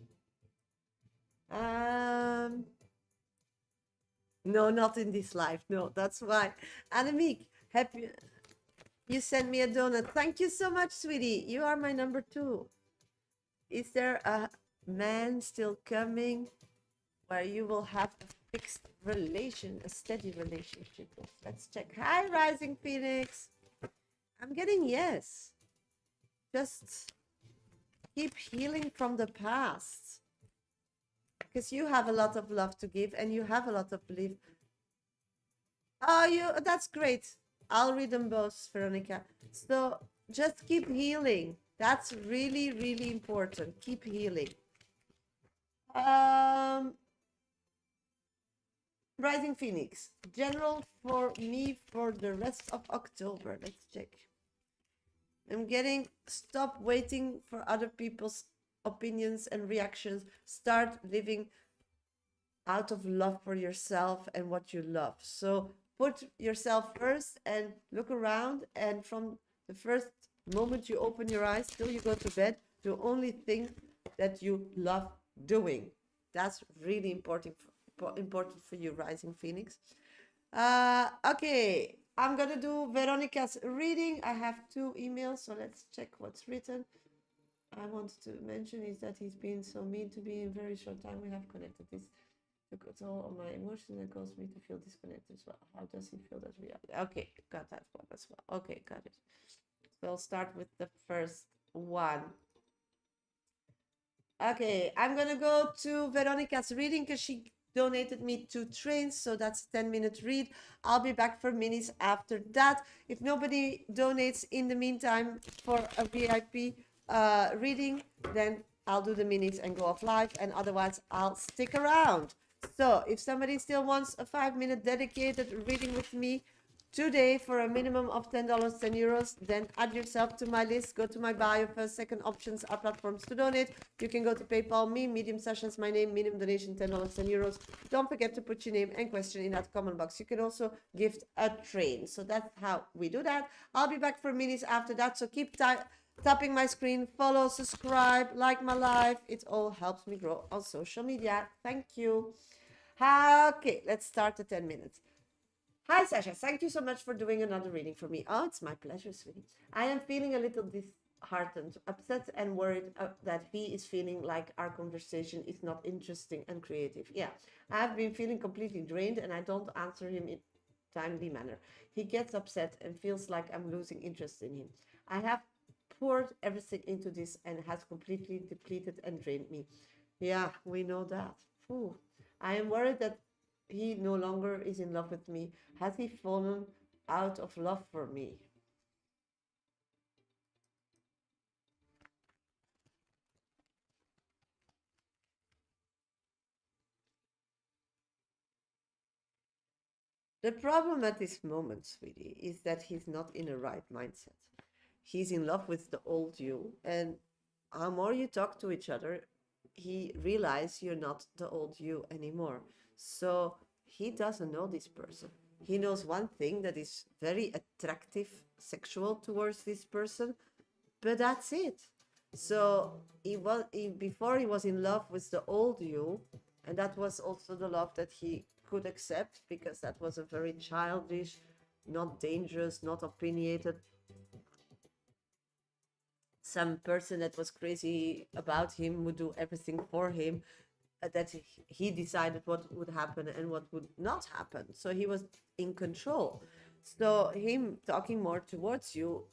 no, not in this life. No, that's why. Annemiek, happy you sent me a donut. Thank you so much, sweetie. You are my number 2. Is there a man still coming where you will have a fixed relation, a steady relationship? Let's check. Hi, Rising Phoenix. I'm getting yes. Just keep healing from the past, because you have a lot of love to give and you have a lot of belief. Oh, that's great. I'll read them both, Veronica. So just keep healing. That's really, really important. Keep healing. Rising Phoenix. General for me for the rest of October. Let's check. I'm getting stop waiting for other people's opinions and reactions. Start living out of love for yourself and what you love. So put yourself first and look around, and from the first moment you open your eyes till you go to bed, do only thing that you love doing. That's really important for you, Rising Phoenix. Okay, I'm gonna do Veronica's reading. I have 2 emails, so let's check what's written. I wanted to mention is that he's been so mean to me in a very short time. We have connected. This took a toll on my emotions and caused me to feel disconnected as well. How does he feel that reality? Okay, got that one as well. Okay, got it. So I'll start with the first one. Okay, I'm gonna go to Veronica's reading because she donated me 2 trains, so that's 10-minute read. I'll be back for minis after that. If nobody donates in the meantime for a VIP reading, then I'll do the minis and go off live, and otherwise I'll stick around. So if somebody still wants a 5-minute dedicated reading with me, today for a minimum of $10, 10 euros. Then add yourself to my list. Go to my bio. First, second options are platforms to donate. You can go to PayPal me, Medium Sasha is my name, minimum donation $10, 10 euros. Don't forget to put your name and question in that comment box. You can also gift a train. So that's how we do that. I'll be back for minis after that. So keep tapping my screen, follow, subscribe, like my live. It all helps me grow on social media. Thank you. Okay, let's start the 10 minutes. Hi, Sasha. Thank you so much for doing another reading for me. Oh, it's my pleasure, sweetie. I am feeling a little disheartened, upset, and worried that he is feeling like our conversation is not interesting and creative. Yeah, I've been feeling completely drained and I don't answer him in timely manner. He gets upset and feels like I'm losing interest in him. I have poured everything into this and has completely depleted and drained me. Yeah, we know that. Ooh. I am worried that he no longer is in love with me. Has he fallen out of love for me? The problem at this moment, sweetie, is that he's not in a right mindset. He's in love with the old you, and the more you talk to each other, he realizes you're not the old you anymore. So he doesn't know this person. He knows one thing that is very attractive, sexual towards this person, but that's it. So before he was in love with the old you, and that was also the love that he could accept because that was a very childish, not dangerous, not opinionated, some person that was crazy about him would do everything for him, that he decided what would happen and what would not happen. So he was in control. So him talking more towards you,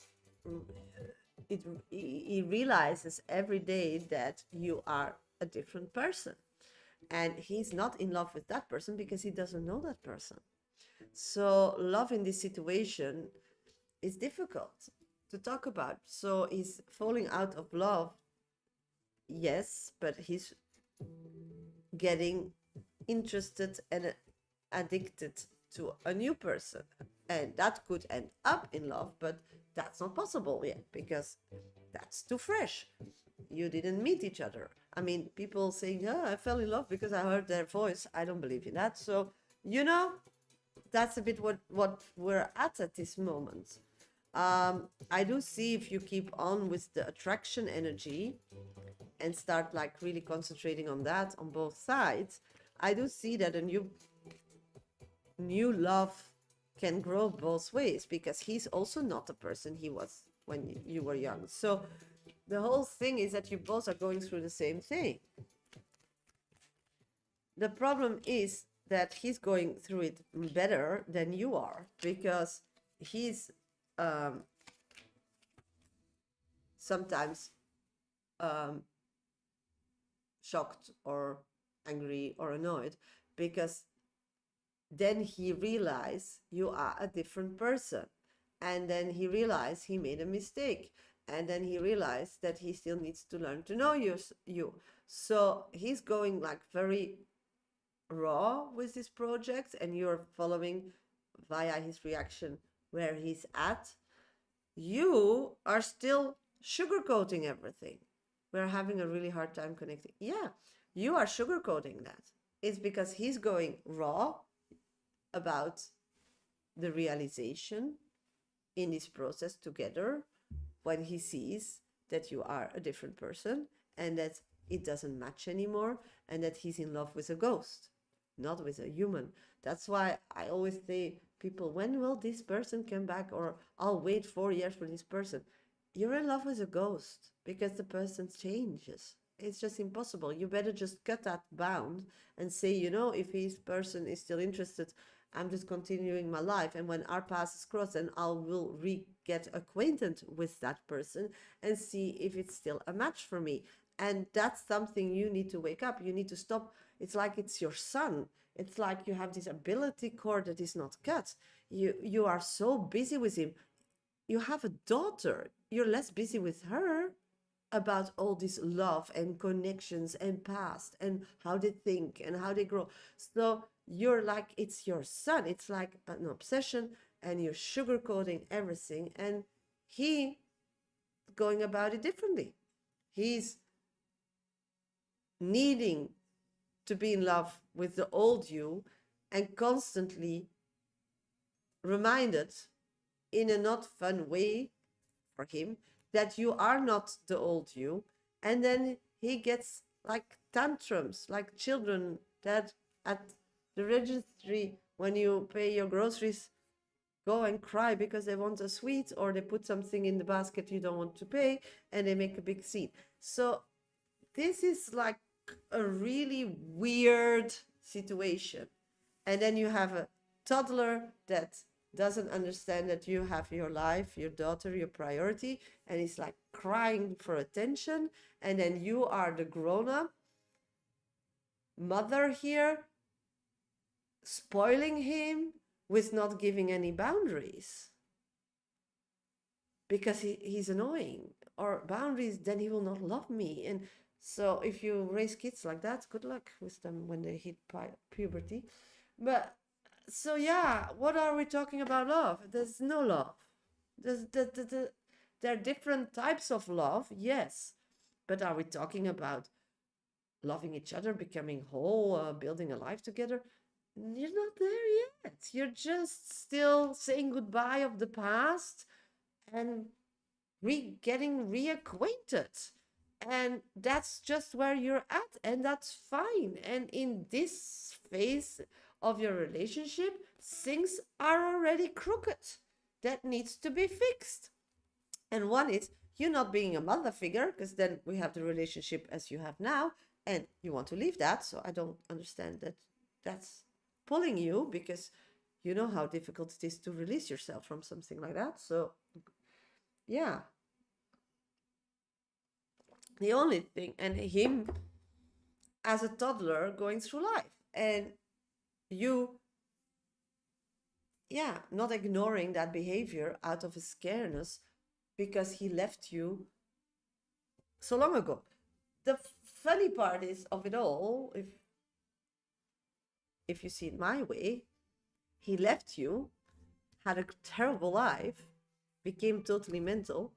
he realizes every day that you are a different person, and he's not in love with that person because he doesn't know that person. So love in this situation is difficult to talk about. So he's falling out of love, yes, but he's getting interested and addicted to a new person, and that could end up in love, but that's not possible yet because that's too fresh. You didn't meet each other. I mean, people saying, "Oh, I fell in love because I heard their voice." I don't believe in that. So that's a bit what we're at this moment. I do see, if you keep on with the attraction energy and start like really concentrating on that on both sides, I do see that a new love can grow both ways, because he's also not the person he was when you were young. So the whole thing is that you both are going through the same thing. The problem is that he's going through it better than you are, because he's sometimes shocked or angry or annoyed, because then he realized you are a different person, and then he realized he made a mistake, and then he realized that he still needs to learn to know you. So he's going like very raw with this project, and you're following via his reaction where he's at. You are still sugarcoating everything. We're having a really hard time connecting. Yeah, you are sugarcoating that. It's because he's going raw about the realization in this process together, when he sees that you are a different person and that it doesn't match anymore, and that he's in love with a ghost, not with a human. That's why I always say, people, when will this person come back? Or I'll wait 4 years for this person. You're in love with a ghost because the person changes. It's just impossible. You better just cut that bound and say, if this person is still interested, I'm just continuing my life. And when our paths cross, then I will get acquainted with that person and see if it's still a match for me. And that's something you need to wake up. You need to stop. It's like it's your son. It's like you have this ability cord that is not cut. You are so busy with him. You have a daughter. You're less busy with her about all this love and connections and past and how they think and how they grow. So you're like, it's your son. It's like an obsession, and you're sugarcoating everything, and he going about it differently. He's needing to be in love with the old you and constantly reminded in a not fun way for him that you are not the old you. And then he gets like tantrums, like children that at the registry, when you pay your groceries, go and cry because they want a sweet, or they put something in the basket you don't want to pay and they make a big scene. So this is like a really weird situation. And then you have a toddler that doesn't understand that you have your life, your daughter, your priority, and he's like crying for attention. And then you are the grown-up mother here, spoiling him with not giving any boundaries because he's annoying, or boundaries, then he will not love me. And so if you raise kids like that, good luck with them when they hit puberty. But so yeah, what are we talking about love? There's no love. There are different types of love, yes, but are we talking about loving each other, becoming whole, building a life together? You're not there yet. You're just still saying goodbye of the past and getting reacquainted. And that's just where you're at, and that's fine. And in this phase of your relationship, things are already crooked. That needs to be fixed. And one is you not being a mother figure, because then we have the relationship as you have now, and you want to leave that. So I don't understand that that's pulling you, because you know how difficult it is to release yourself from something like that. So yeah, the only thing, and him as a toddler going through life, and you not ignoring that behavior out of a scaredness because he left you so long ago. The funny part is of it all, if you see it my way, he left you, had a terrible life, became totally mental,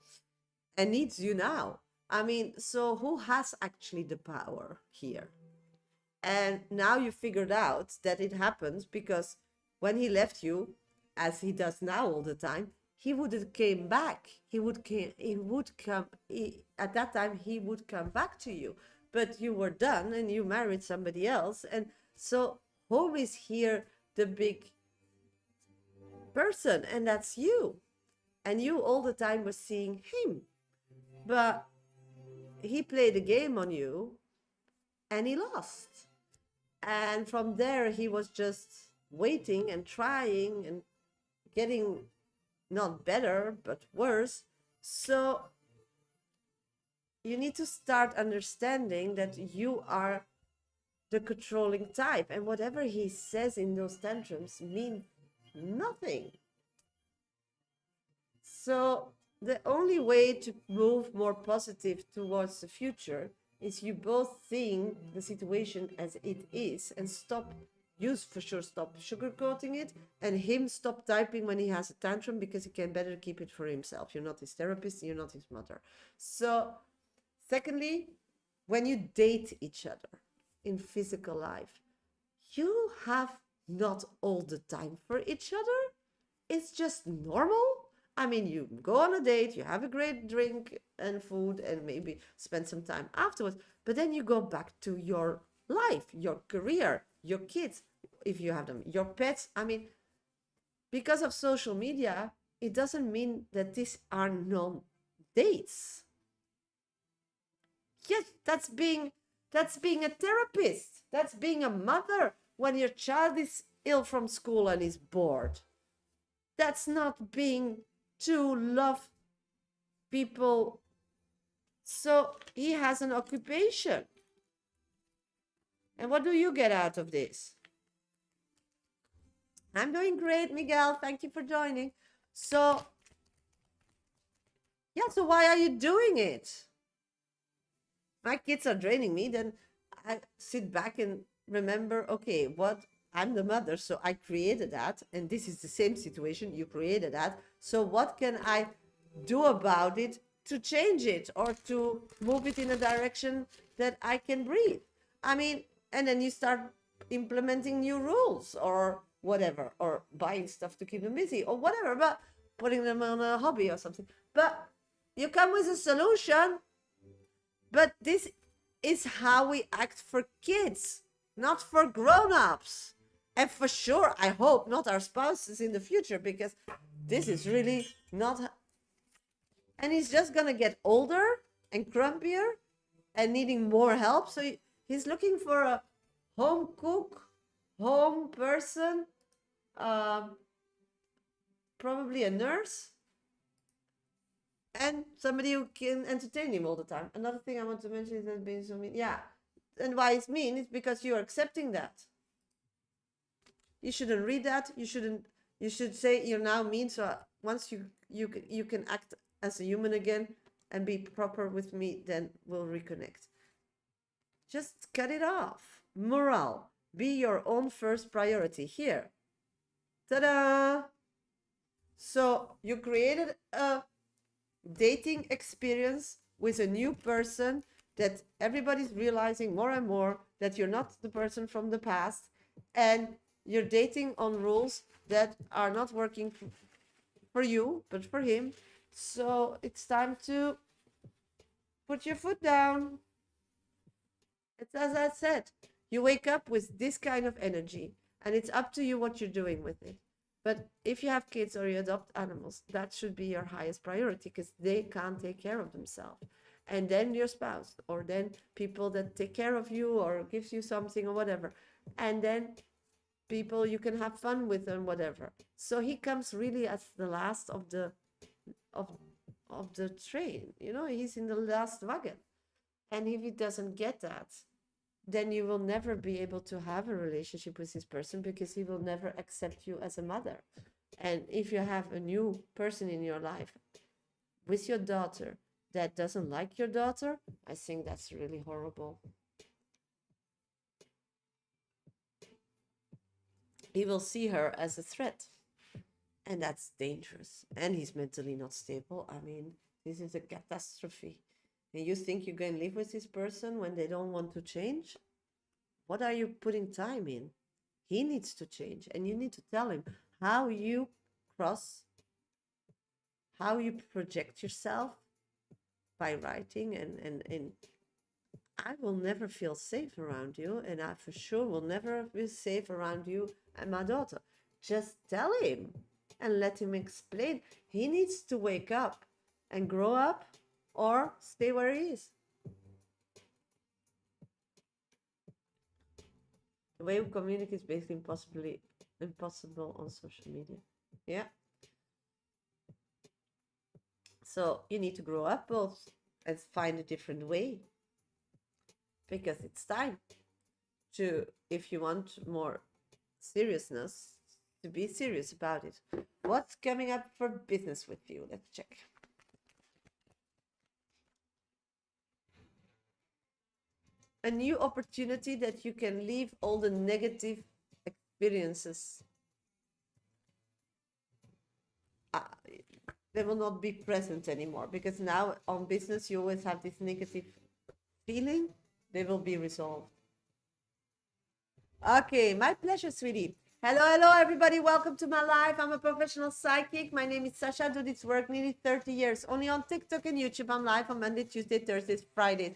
and needs you now. I mean, so who has actually the power here? And now you figured out that it happens because when he left you, as he does now all the time, he would have came back. At that time, he would come back to you. But you were done and you married somebody else. And so who is here the big person? And that's you. And you all the time were seeing him. But he played a game on you and he lost. And from there, he was just waiting and trying and getting not better, but worse. So you need to start understanding that you are the controlling type. And whatever he says in those tantrums means nothing. So the only way to move more positive towards the future is you both seeing the situation as it is and stop sugarcoating it, and him stop typing when he has a tantrum because he can better keep it for himself. You're not his therapist, you're not his mother. So secondly, when you date each other in physical life, you have not all the time for each other. It's just normal. I mean, you go on a date, you have a great drink and food, and maybe spend some time afterwards. But then you go back to your life, your career, your kids, if you have them, your pets. I mean, because of social media, it doesn't mean that these are non-dates. Yes, that's being a therapist. That's being a mother when your child is ill from school and is bored. That's not being to love people. So he has an occupation. And what do you get out of this? I'm doing great, Miguel. Thank you for joining. So, yeah, so why are you doing it? My kids are draining me. Then I sit back and remember, okay, what I'm the mother, so I created that, and this is the same situation. You created that. So what can I do about it to change it or to move it in a direction that I can breathe? I mean, and then you start implementing new rules or whatever, or buying stuff to keep them busy or whatever, but putting them on a hobby or something. But you come with a solution. But this is how we act for kids, not for grown-ups. And for sure, I hope not our spouses in the future, because this is really not. And he's just gonna get older and crumpier and needing more help. So he's looking for a home cook, home person, probably a nurse, and somebody who can entertain him all the time. Another thing I want to mention is that being so mean. Yeah. And why it's mean is because you're accepting that. You shouldn't read that. You should say you're now mean. So once you can act as a human again and be proper with me, then we'll reconnect. Just cut it off. Morale. Be your own first priority here. Ta-da! So you created a dating experience with a new person that everybody's realizing more and more that you're not the person from the past, and you're dating on rules that are not working for you but for him. So it's time to put your foot down. It's as I said, you wake up with this kind of energy, and it's up to you what you're doing with it. But if you have kids or you adopt animals, that should be your highest priority, because they can't take care of themselves. And then your spouse, or then people that take care of you or gives you something or whatever. And then people you can have fun with and whatever. So he comes really as the last of the train. You know, he's in the last wagon. And if he doesn't get that, then you will never be able to have a relationship with this person, because he will never accept you as a mother. And if you have a new person in your life with your daughter that doesn't like your daughter, I think that's really horrible. He will see her as a threat, and that's dangerous. And he's mentally not stable. I mean, this is a catastrophe. And you think you're going to live with this person when they don't want to change? What are you putting time in? He needs to change, and you need to tell him how you project yourself by writing, and I will never feel safe around you, and I for sure will never be safe around you and my daughter. Just tell him and let him explain. He needs to wake up and grow up, or stay where he is. The way we communicate is basically impossible on social media. Yeah. So you need to grow up both and find a different way, because it's time to, if you want more seriousness, to be serious about it. What's coming up for business with you? Let's check. A new opportunity that you can leave all the negative experiences. They will not be present anymore, because now on business you always have this negative feeling. They will be resolved. Okay, my pleasure, sweetie. Hello everybody, welcome to my life. I'm a professional psychic. My name is Shasha. I do this work nearly 30 years, only on TikTok and YouTube. I'm live on Monday, Tuesday, Thursdays, Fridays.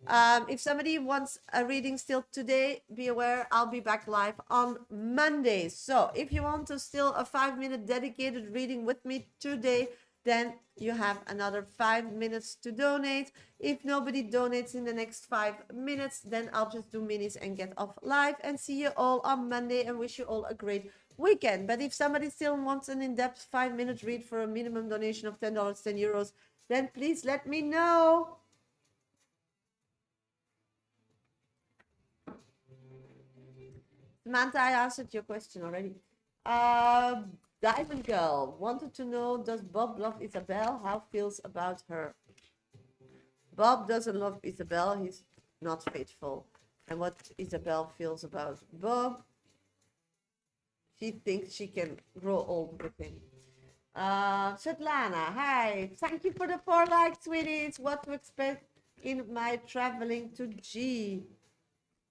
If somebody wants a reading still today, be aware I'll be back live on Monday. So if you want to still a 5-minute dedicated reading with me today, then you have another 5 minutes to donate. If nobody donates in the next 5 minutes, then I'll just do minis and get off live, and see you all on Monday, and wish you all a great weekend. But if somebody still wants an in-depth 5-minute read for a minimum donation of $10, 10 euros, then please let me know. Samantha, I answered your question already. Diamond Girl wanted to know, does Bob love Isabel? How feels about her? Bob doesn't love Isabel. He's not faithful. And what Isabel feels about Bob, She thinks she can grow old with him. Svetlana, hi. Thank you for the 4 likes, sweetie. It's what to expect in my traveling to G.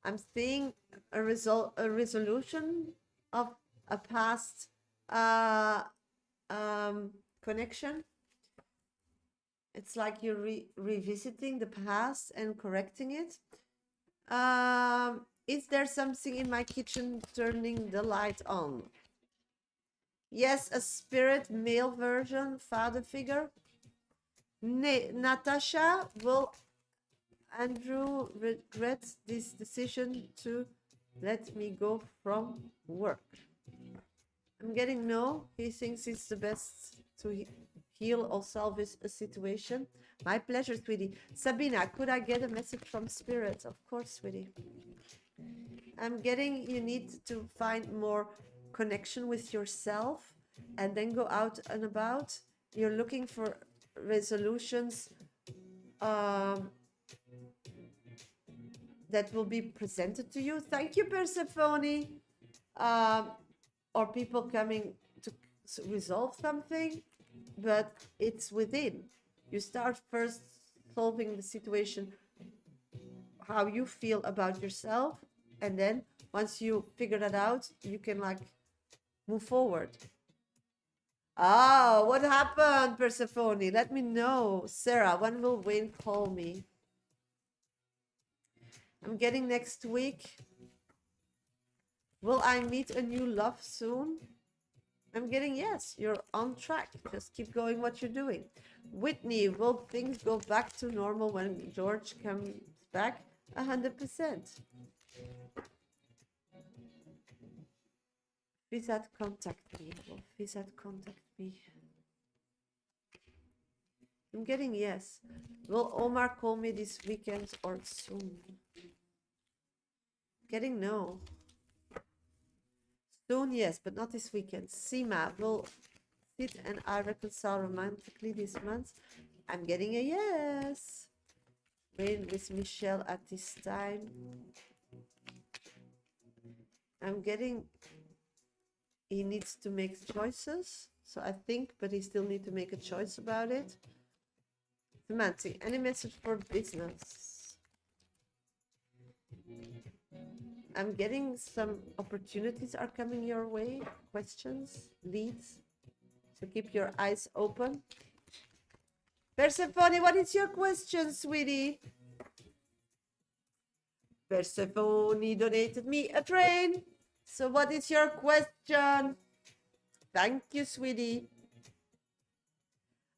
I'm seeing a resolution of a past uh, connection. It's like you're revisiting the past and correcting it. Is there something in my kitchen turning the light on? Yes, a spirit male version, father figure. Natasha, will Andrew regret this decision to let me go from work? I'm getting no. He thinks it's the best to heal or salvage a situation. My pleasure, sweetie. Sabina, could I get a message from spirit? Of course, sweetie. I'm getting you need to find more connection with yourself and then go out and about. You're looking for resolutions that will be presented to you. Thank you, Persephone. Or people coming to resolve something, but it's within. You start first solving the situation, how you feel about yourself, and then once you figure that out, you can like move forward. Oh, what happened, Persephone? Let me know. Sarah, when will Wayne call me? I'm getting next week. Will I meet a new love soon? I'm getting yes, you're on track. Just keep going what you're doing. Whitney, will things go back to normal when George comes back? 100%. Vizat contact me. Will Vizat contact me? I'm getting yes. Will Omar call me this weekend or soon? Getting no. Soon, yes, but not this weekend. Sima, will Sid and I reconcile romantically this month? I'm getting a yes. Rain with Michelle at this time. I'm getting he needs to make choices. So I think, but he still needs to make a choice about it. Samantha, any message for business? I'm getting some opportunities are coming your way. Questions, leads. So keep your eyes open. Persephone, what is your question, sweetie? Persephone donated me a train. So what is your question? Thank you, sweetie.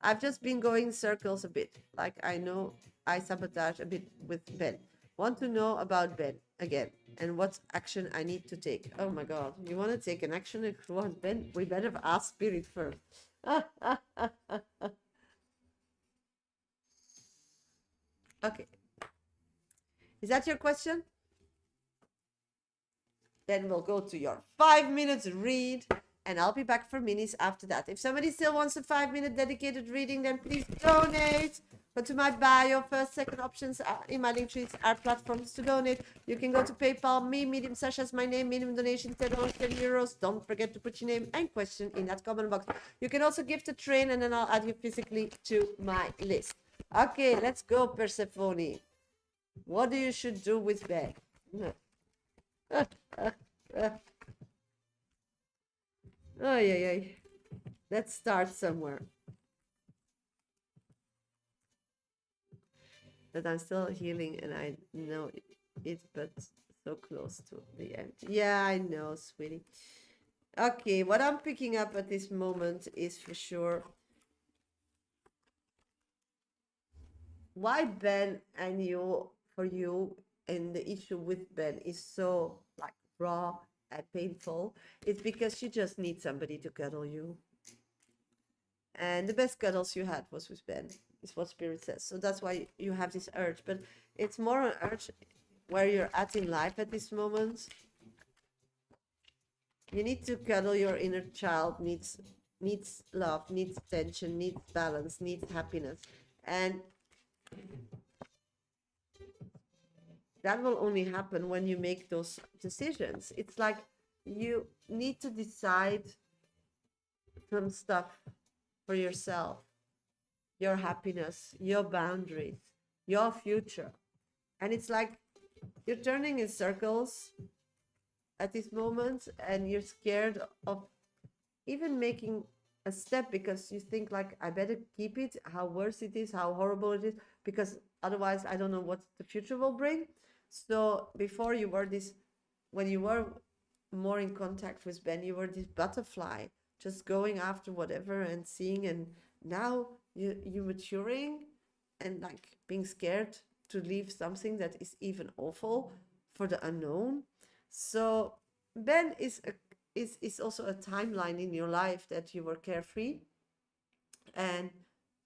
I've just been going circles a bit. Like I know I sabotage a bit with Ben. Want to know about Ben again and what action I need to take. Oh my God. You want to take an action if you want Ben? We better ask Spirit first. Okay. Is that your question? Then we'll go to your 5 minutes read and I'll be back for minis after that. If somebody still wants a 5-minute dedicated reading, then please donate. Go to my bio, first, second options in my link trees are platforms to donate. You can go to PayPal, me, Medium Shasha is my name, minimum donation $10, €10. Don't forget to put your name and question in that comment box. You can also gift a train and then I'll add you physically to my list. Okay, let's go, Persephone. What do you should do with Ben? Oh, yeah. Let's start somewhere. But I'm still healing and I know it, but so close to the end. Yeah, I know, sweetie. Okay, what I'm picking up at this moment is for sure why Ben and you, for you, and the issue with Ben is so like raw and painful. It's because you just need somebody to cuddle you. And the best cuddles you had was with Ben, is what Spirit says. So that's why you have this urge. But it's more an urge where you're at in life at this moment. You need to cuddle your inner child, needs love, needs attention, needs balance, needs happiness. And that will only happen when you make those decisions. It's like you need to decide some stuff for yourself, your happiness, your boundaries, your future. And it's like you're turning in circles at this moment, and you're scared of even making a step because you think like, I better keep it, how worse it is, how horrible it is, because otherwise I don't know what the future will bring. So before you were this, when you were more in contact with Ben, you were this butterfly, just going after whatever and seeing. And now you maturing and like being scared to leave something that is even awful for the unknown. So Ben is also a timeline in your life that you were carefree, and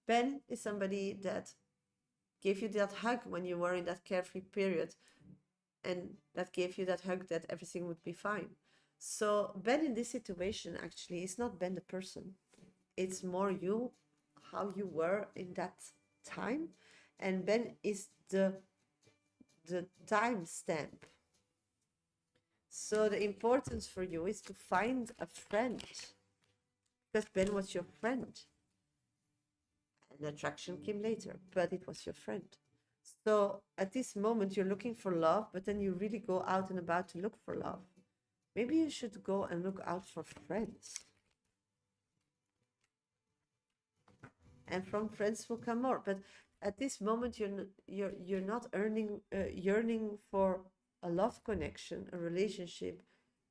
Ben is somebody that gave you that hug when you were in that carefree period, and that gave you that hug that everything would be fine. So Ben in this situation actually is not Ben the person. It's more you, how you were in that time. And Ben is the time stamp. So the importance for you is to find a friend, because Ben was your friend. And attraction came later, but it was your friend. So at this moment, you're looking for love, but then you really go out and about to look for love. Maybe you should go and look out for friends. And from friends will come more. But at this moment, you're not yearning for a love connection, a relationship.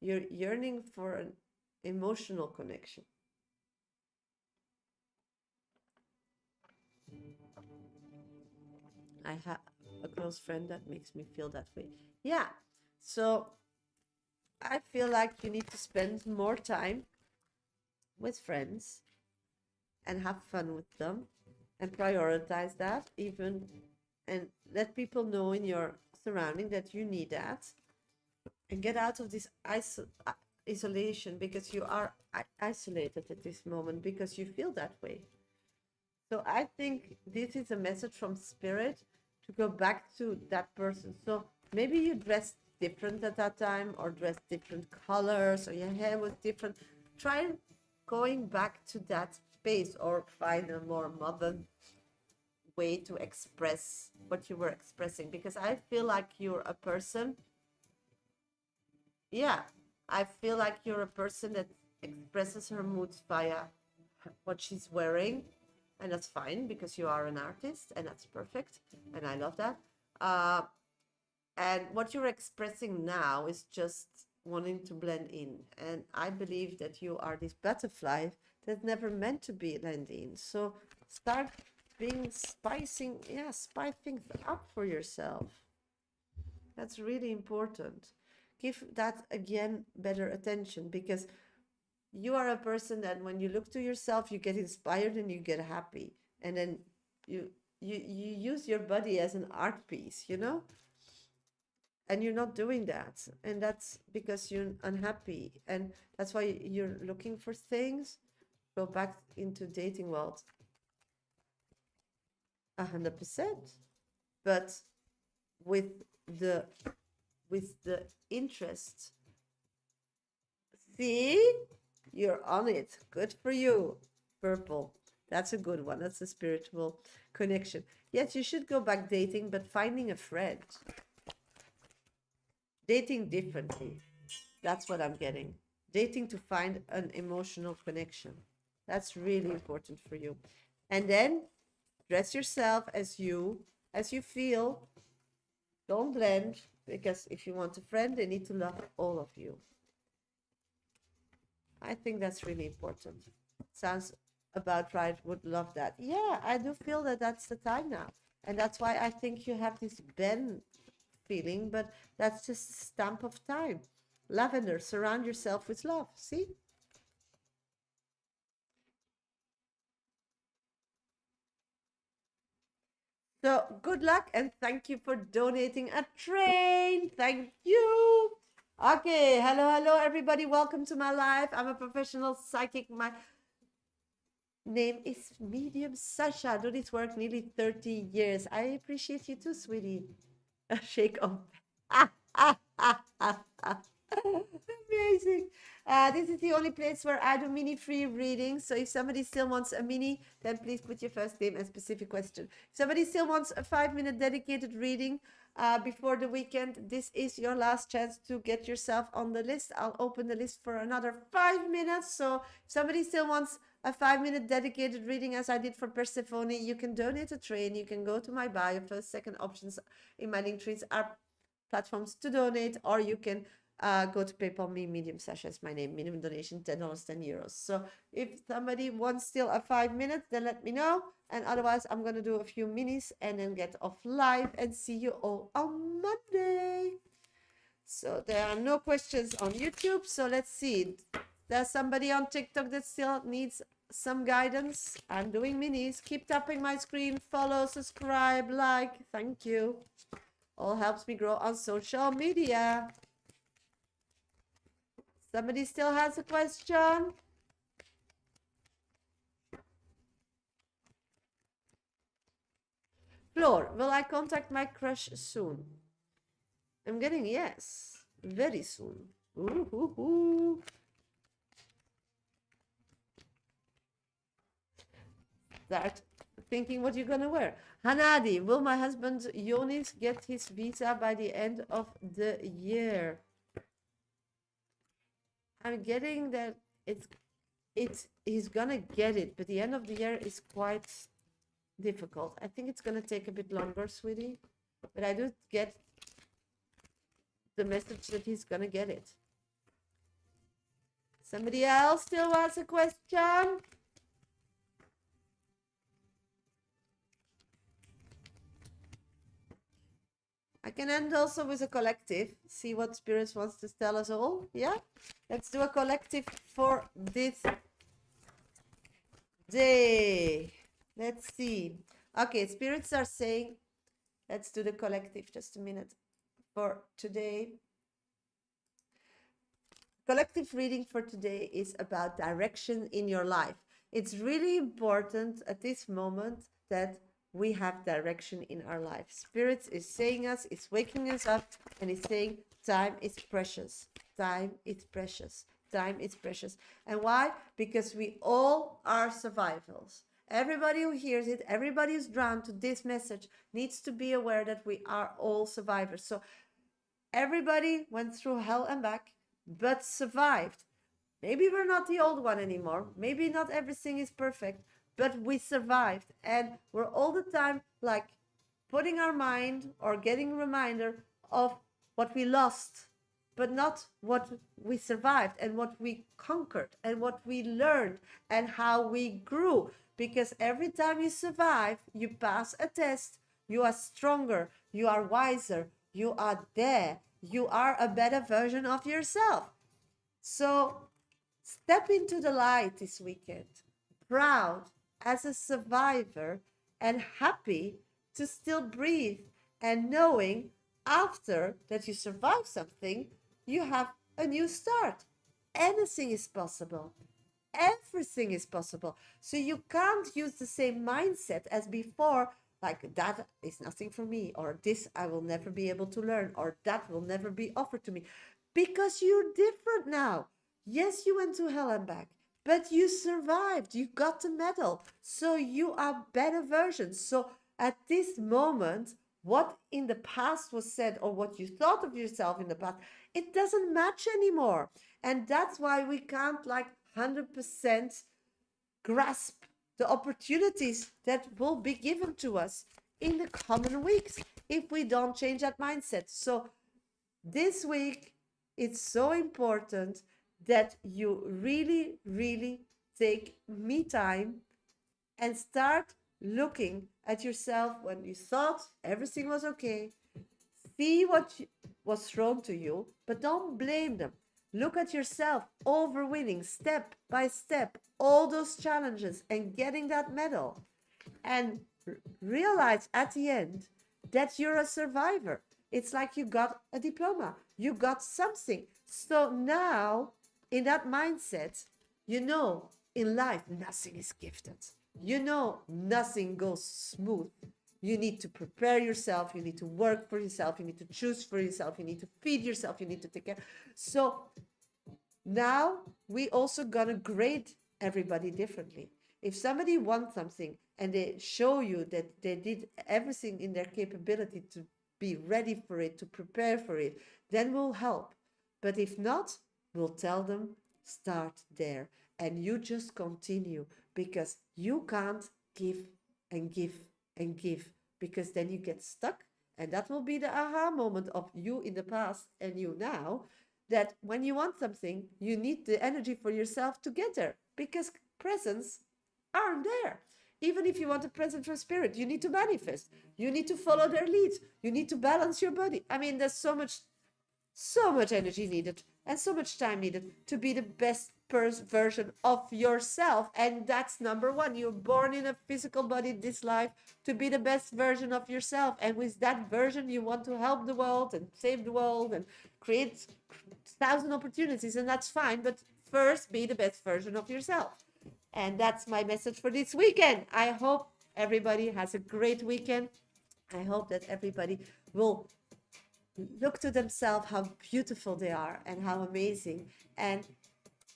You're yearning for an emotional connection. I have a close friend that makes me feel that way. Yeah. So I feel like you need to spend more time with friends and have fun with them and prioritize that even, and let people know in your surrounding that you need that, and get out of this isolation, because you are isolated at this moment because you feel that way. So I think this is a message from spirit to go back to that person. So maybe you dressed different at that time, or dressed different colors, or your hair was different. Try going back to that space, or find a more modern way to express what you were expressing, because I feel like you're a person. Yeah, I feel like you're a person that expresses her moods via what she's wearing, and that's fine because you are an artist, and that's perfect, and I love that. Uh, and what you're expressing now is just wanting to blend in, and I believe that you are this butterfly that's never meant to be blend in. So start being spice things up for yourself. That's really important. Give that again better attention, because you are a person that when you look to yourself, you get inspired and you get happy. And then you use your body as an art piece, and you're not doing that. And that's because you're unhappy. And that's why you're looking for things. Go back into dating world. 100%. But with the interest. See, you're on it. Good for you. Purple. That's a good one. That's a spiritual connection. Yes, you should go back dating, but finding a friend. Dating differently. That's what I'm getting. Dating to find an emotional connection. That's really important for you. And then dress yourself as you feel. Don't blend, because if you want a friend, they need to love all of you. I think that's really important. Sounds about right. Would love that. Yeah, I do feel that that's the time now. And that's why I think you have this Ben feeling, but that's just a stamp of time. Lavender, surround yourself with love. See? So good luck, and thank you for donating a train. Thank you. Okay, hello, everybody. Welcome to my life. I'm a professional psychic. My name is Medium Shasha. Do this work nearly 30 years. I appreciate you too, sweetie. A shake of. Amazing. This is the only place where I do mini free readings. So if somebody still wants a mini, then please put your first name and specific question. If somebody still wants a 5-minute dedicated reading before the weekend, this is your last chance to get yourself on the list. I'll open the list for another 5 minutes. So if somebody still wants a 5-minute dedicated reading, as I did for Persephone, you can donate a train. You can go to my bio. First, second options in my link trees are platforms to donate, or you can go to PayPal me, Medium Shasha is my name, minimum donation $10, €10. So if somebody wants still a 5 minutes, then let me know. And otherwise, I'm going to do a few minis and then get off live and see you all on Monday. So there are no questions on YouTube. So let's see. There's somebody on TikTok that still needs some guidance. I'm doing minis. Keep tapping my screen. Follow, subscribe, like. Thank you. All helps me grow on social media. Somebody still has a question? Floor, will I contact my crush soon? I'm getting yes, very soon. Ooh, ooh, ooh. Start thinking what you're gonna wear. Hanadi, will my husband Yonis get his visa by the end of the year? I'm getting that he's gonna get it, but the end of the year is quite difficult. I think it's gonna take a bit longer, sweetie, but I do get the message that he's gonna get it. Somebody else still wants a question? I can end also with a collective. See what Spirits wants to tell us all. Yeah? Let's do a collective for this day. Let's see. Okay, Spirits are saying, let's do the collective. Just a minute. For today. Collective reading for today is about direction in your life. It's really important at this moment that we have direction in our life. Spirits is saying us, it's waking us up, and it's saying time is precious. Time is precious. Time is precious. And why? Because we all are survivors. Everybody who hears it, everybody who's drawn to this message needs to be aware that we are all survivors. So everybody went through hell and back, but survived. Maybe we're not the old one anymore. Maybe not everything is perfect, but we survived. And we're all the time like putting our mind or getting a reminder of what we lost, but not what we survived and what we conquered and what we learned and how we grew. Because every time you survive, you pass a test, you are stronger, you are wiser, you are there, you are a better version of yourself. So step into the light this weekend, proud as a survivor and happy to still breathe and knowing after that you survive something, you have a new start. Anything is possible. Everything is possible. So you can't use the same mindset as before, like that is nothing for me, or this I will never be able to learn, or that will never be offered to me, because you're different now. Yes, you went to hell and back, but you survived. You got the medal. So you are better versions. So at this moment, what in the past was said or what you thought of yourself in the past, it doesn't match anymore. And that's why we can't like 100% grasp the opportunities that will be given to us in the coming weeks if we don't change that mindset. So this week, it's so important that you really, really take me time and start looking at yourself when you thought everything was okay. See what was thrown to you, but don't blame them. Look at yourself overwinning step by step all those challenges and getting that medal. And realize at the end that you're a survivor. It's like you got a diploma. You got something. So now, in that mindset, you know in life nothing is gifted. You know nothing goes smooth. You need to prepare yourself. You need to work for yourself. You need to choose for yourself. You need to feed yourself. You need to take care. So now we also gonna grade everybody differently. If somebody wants something and they show you that they did everything in their capability to be ready for it, to prepare for it, then we'll help. But if not, we'll tell them start there and you just continue, because you can't give and give and give, because then you get stuck. And that will be the aha moment of you in the past and you now, that when you want something, you need the energy for yourself to get there, because presents aren't there. Even if you want a present from spirit, you need to manifest. You need to follow their leads. You need to balance your body. I mean, there's so much energy needed and so much time needed to be the best version of yourself. And that's number one. You're born in a physical body this life to be the best version of yourself. And with that version, you want to help the world and save the world and create 1,000 opportunities. And that's fine. But first, be the best version of yourself. And that's my message for this weekend. I hope everybody has a great weekend. I hope that everybody will look to themselves how beautiful they are and how amazing. And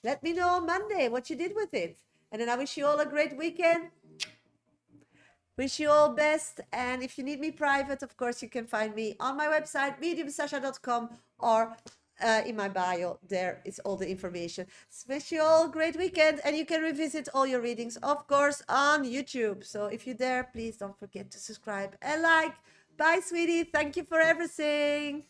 let me know on Monday what you did with it. And then I wish you all a great weekend. Wish you all best. And if you need me private, of course, you can find me on my website, mediumsasha.com, or in my bio. There is all the information. Wish you all a great weekend. And you can revisit all your readings, of course, on YouTube. So if you're there, please don't forget to subscribe and like. Bye, sweetie. Thank you for everything.